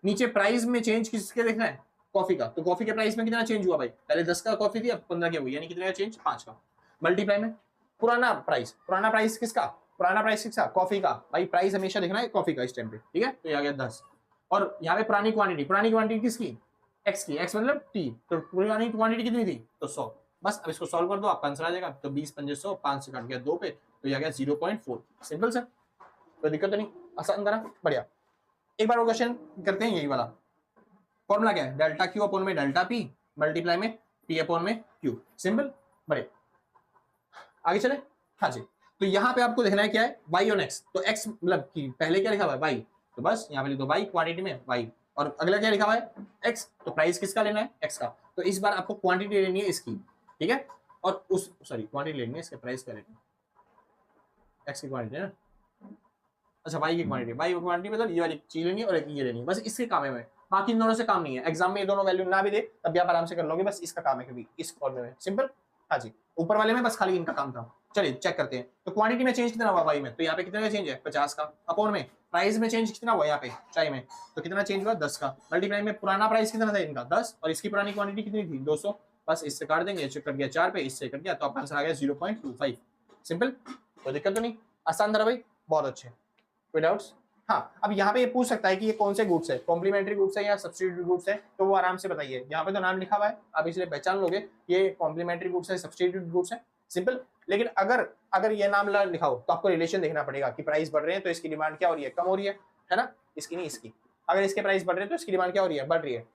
नीचे प्राइस में चेंज किसके देखना है, कॉफी का, तो कॉफी के प्राइस में कितना चेंज हुआ भाई, पहले 10 का कॉफी थी अब 15 की हुई, यानी कितने का चेंज, 5 का। मल्टीप्लाई में पुराना प्राइस किसका, पुराना प्राइस किसका, कॉफी का, भाई प्राइस हमेशा देखना है कॉफी का इस टाइम पे, ठीक है। तो ये आ गया 10, और यहाँ पे पुरानी क्वांटिटी किसकी, एक्स की, एक्स मतलब टी, तो पुरानी क्वांटिटी कितनी थी, तो 100। बस अब इसको सॉल्व कर दो, आपका आंसर आ जाएगा। तो 20 पंजे 100, 5 से कट गया 2 पे, तो ये आ गया 0.4। सिंपल सर, कोई दिक्कत तो नहीं, आसान था ना, बढ़िया। एक बार वो क्वेश्चन करते हैं, यही वाला फॉर्मूला क्या है, डेल्टा क्यू अपॉन में डेल्टा पी मल्टीप्लाई में पी अपॉन में क्यू। सिंपल, बढ़िया, आगे चले। हाँ जी, तो यहाँ पे आपको देखना है क्या है, वाई ऑन एक्स, तो एक्स मतलब कि पहले क्या लिखा हुआ है, वाई, तो बस यहाँ पे लिख दो वाई क्वांटिटी में वाई, और अगला क्या लिखा हुआ है, एक्स, तो प्राइस किसका लेना है, एक्स का। तो इस बार आपको क्वांटिटी लेनी है इसकी, ठीक है, और उस क्वांटिटी लेनी है इसके, प्राइस क्या लेनी है, एक्स की क्वांटिटी है ना, अच्छा वाई की क्वांटिटी मतलब ये वाली चीज लेनी है और एक ये लेनी है, बस इसके काम है, बाकी इन दोनों से काम नहीं है। एग्जाम में ये दोनों वैल्यू ना भी दे तब भी आप आराम से कर लोगे, बस इसका काम है, क्योंकि इस फॉर्मूले में सिंपल। हाँ जी, ऊपर वाले में बस खाली इनका काम था। चलिए चेक करते हैं। तो क्वांटिटी में चेंज कितना हुआ वाई में, तो यहाँ पे कितने का चेंज है 50 का, अपॉन में प्राइस में चेंज कितना हुआ यहाँ पे चाय में, तो कितना चेंज हुआ 10 का, मल्टीप्लाई में पुराना प्राइस कितना था इनका 10 और इसकी पुरानी क्वांटिटी कितनी थी 200, बस इससे काट देंगे, कट गया 4 पे, इससे कट गया, तो आपका आंसर आ गया 0.25। सिंपल, कोई दिक्कत तो नहीं, आसान था भाई, बहुत अच्छे, कोई डाउट्स? हाँ, अब यहाँ पे ये पूछ सकता है कि ये कौन से गुड्स है, कॉम्प्लीमेंट्री गुड्स है या सब्स्टिट्यूट गुड्स है, तो वो आराम से बताइए, यहाँ पे तो नाम लिखा हुआ है, आप इसलिए पहचान लोगे ये कॉम्प्लीमेंट्री गुड्स है सब्स्टिट्यूट गुड्स है, सिंपल। लेकिन अगर अगर ये नाम लिखा हो तो आपको रिलेशन देखना पड़ेगा कि प्राइस बढ़ रहे हैं तो इसकी डिमांड क्या हो रही है, कम हो रही है ना, इसकी नहीं इसकी। अगर इसके प्राइस बढ़ रहे हैं तो इसकी डिमांड क्या हो रही है, बढ़ रही है।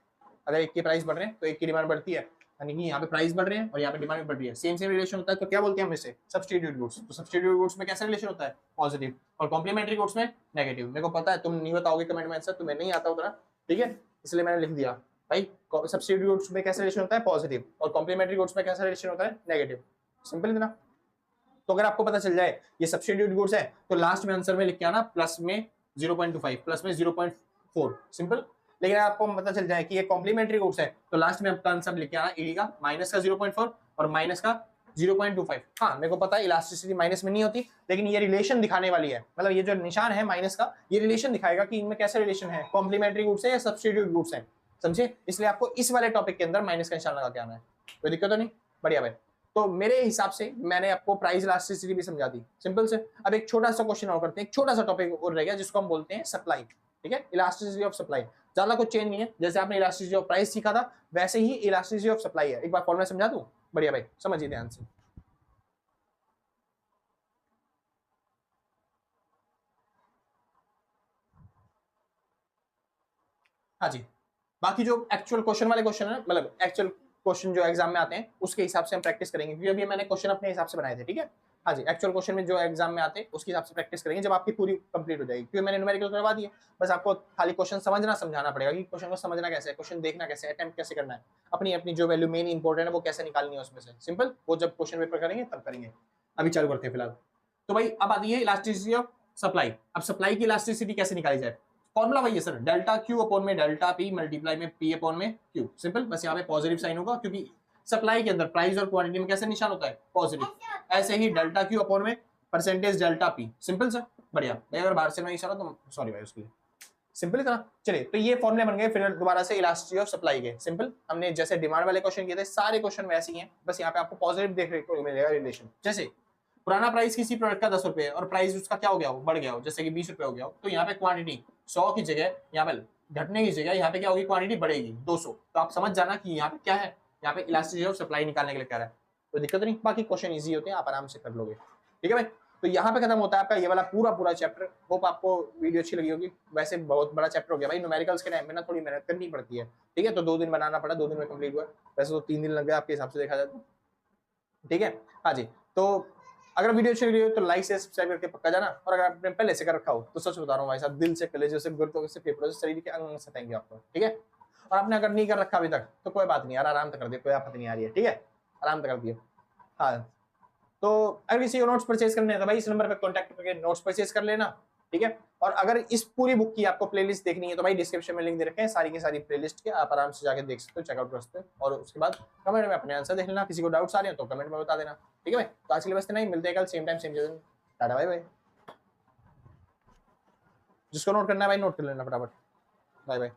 अगर एक के प्राइस बढ़ रहे हैं तो एक की डिमांड बढ़ती है, यानी कि यहाँ पे प्राइस बढ़ रहे हैं और यहाँ पे डिमांड बढ़ रही है, सेम सेम रिलेशन होता है, तो क्या बोलते हैं हम इसे, सब्स्टिट्यूट गुड्स। तो सब्स्टिट्यूट गुड्स में कैसा रिलेशन होता है, पॉजिटिव, और कॉम्प्लीमेंट्री गुड्स में नेगेटिव। मेरे को पता है तुम नहीं बताओगे कमेंट में आंसर, तुम्हें नहीं आता उतना, ठीक है, इसलिए मैंने लिख दिया भाई। सब्स्टिट्यूट गुड्स में कैसा रिलेशन होता है, पॉजिटिव, और कॉम्प्लीमेंट्री गुड्स में कैसा रिलेशन होता है, नेगेटिव। सिंपल इतना। तो अगर आपको पता चल जाए ये सब्स्टिट्यूट गुड्स है तो लास्ट में आंसर में लिख के आना प्लस में 0.25, प्लस में 0.4, सिंपल। लेकिन आपको पता चल जाए कि ये कॉम्प्लीमेंट्री गुड्स है तो लास्ट में आपका आंसर लिख के आना ईडी का माइनस का 0.4 और माइनस का 0.25। हाँ, मेरे को पता है इलास्टिसिटी माइनस में नहीं होती, लेकिन ये रिलेशन दिखाने वाली है, मतलब ये जो निशान है माइनस का, ये रिलेशन दिखाएगा कि इनमें कैसा रिलेशन है, कॉम्प्लीमेंट्री गुड्स है या सब्स्टिट्यूट गुड्स है, समझे। इसलिए आपको इस वाले टॉपिक के अंदर माइनस का निशान लगा के आना है, कोई दिक्कत तो नहीं, बढ़िया भाई। तो मेरे हिसाब से मैंने आपको प्राइस इलास्टिसिटी भी समझा दी, सिंपल से। अब एक छोटा सा क्वेश्चन और करते हैं, एक छोटा सा टॉपिक और रह गया जिसको हम बोलते हैं सप्लाई, ठीक है, इलास्टिसिटी ऑफ सप्लाई। ज्यादा कुछ चेंज नहीं है, जैसे आपने इलास्टिसिटी ऑफ प्राइस सीखा था वैसे ही इलास्टिसिटी ऑफ सप्लाई है। एक बार फॉर्मूला समझा दूं, बढ़िया भाई, समझिए ध्यान से। हाँ जी, बाकी जो एक्चुअल क्वेश्चन वाले क्वेश्चन है, मतलब एक्चुअल क्वेश्चन जो एग्जाम में आते हैं उसके हिसाब से हम प्रैक्टिस करेंगे, क्योंकि अभी मैंने क्वेश्चन अपने हिसाब से बनाए थे, ठीक है। हाँ जी, एक्चुअल क्वेश्चन में जो एग्जाम में आते हैं उसके हिसाब से प्रैक्टिस करेंगे जब आपकी पूरी कंप्लीट हो जाएगी, क्योंकि मैंने न्यूमेरिकल करवा दिए। बस आपको खाली क्वेश्चन समझना समझाना पड़ेगा कि क्वेश्चन को समझना कैसे है, क्वेश्चन देखना कैसे है, अटेम्प्ट कैसे करना है, अपनी अपनी जो वैल्यू मेन इंपॉर्टेंट है वो कैसे निकालनी है उसमें से, सिंपल। वो जब क्वेश्चन पेपर करेंगे तब करेंगे, अभी चालू करते हैं फिलहाल। तो भाई अब आती है इलास्टिसिटी ऑफ सप्लाई। अब सप्लाई की इलास्टिसिटी कैसे निकाली जाए, फॉर्मूला वही है सर, डेल्टा क्यू अपॉन में डेल्टा पी मल्टीप्लाई में पी अपॉन में क्यू, सिंपल। बस यहाँ पे पॉजिटिव साइन होगा क्योंकि सप्लाई के अंदर प्राइस और क्वांटिटी में कैसे निशान होता है, पॉजिटिव। ऐसे ही डेल्टा क्यू अपॉन में percentage delta P, simple sir, बढ़िया भाई। अगर बाहर से नहीं इशारा तो सॉरी भाई उसके लिए, सिंपल इतना। चलिए, तो ये फॉर्मूले बन गए फिर दोबारा से इलास्टिसिटी ऑफ सप्लाई के, सिंपल। हमने जैसे डिमांड वाले क्वेश्चन किए थे सारे क्वेश्चन वैसे ही हैं, बस यहाँ पे आपको पॉजिटिव देखने को मिलेगा रिलेशन। जैसे पुराना प्राइस किसी प्रोडक्ट का 10 रुपए है और प्राइस उसका क्या हो गया हो, बढ़ गया हो, जैसे कि 20 रुपए हो गया हो, तो यहाँ पे क्वांटिटी 100 की जगह, यहाँ पे घटने की जगह यहाँ पे क्या होगी, क्वांटिटी बढ़ेगी 200। तो आप समझ जाना कि यहाँ पे क्या है, यहाँ पे इलास्टिसिटी ऑफ सप्लाई निकालने के लिए क्या है, तो दिक्कत नहीं, बाकी क्वेश्चन ईजी होते हैं, आप आराम से कर लोगे, ठीक है भाई। तो यहाँ पे खत्म होता है आपका ये वाला पूरा पूरा चैप्टर। होप आपको वीडियो अच्छी लगी होगी, वैसे बहुत बड़ा चैप्टर हो गया भाई, न्यूमेरिकल्स के टाइम में ना थोड़ी मेहनत करनी पड़ती है, ठीक है। तो 2 दिन बनाना पड़ा, 2 दिन में कंप्लीट हुआ, वैसे तो 3 दिन लग गए आपके हिसाब से देखा जाए तो, ठीक है। हाँ जी, तो अगर वीडियो अच्छी लगी हो तो लाइक से सब्सक्राइब करके पक्का जाना, और अगर आपने पहले से कर रखा हो तो सच बता रहा हूँ भाई साहब, दिल से, कलेजे से, गुर्दों से, फेफड़ों से, शरीर के अंग से थैंक यू आपको, ठीक है। और आपने अगर नहीं कर रखा अभी तक तो कोई बात नहीं यार, आराम से कर दियो, कोई आपत्ति नहीं आ रही है, ठीक है, आराम से कर दियो। हाँ, तो अगर किसी को नोट्स परचेज करने हैं तो भाई इस नंबर पे कांटेक्ट करके नोट्स परचेज कर लेना, ठीक है। और अगर इस पूरी बुक की आपको प्लेलिस्ट देखनी है तो भाई डिस्क्रिप्शन में लिंक दे रखे हैं सारी की सारी प्लेलिस्ट के, आप आराम से जाके देख सकते हो, चेकआउट कर सकते हो, और उसके बाद कमेंट में अपने आंसर देख लेना। किसी को डाउट्स आ रहे हैं तो कमेंट में बता देना, ठीक है भाई। तो आज के लिए बस इतना ही, मिलते हैं कल सेम टाइम सेम जगह, टाटा बाय बाय। जिसको नोट करना है भाई नोट कर लेना फटाफट, बाय बाय।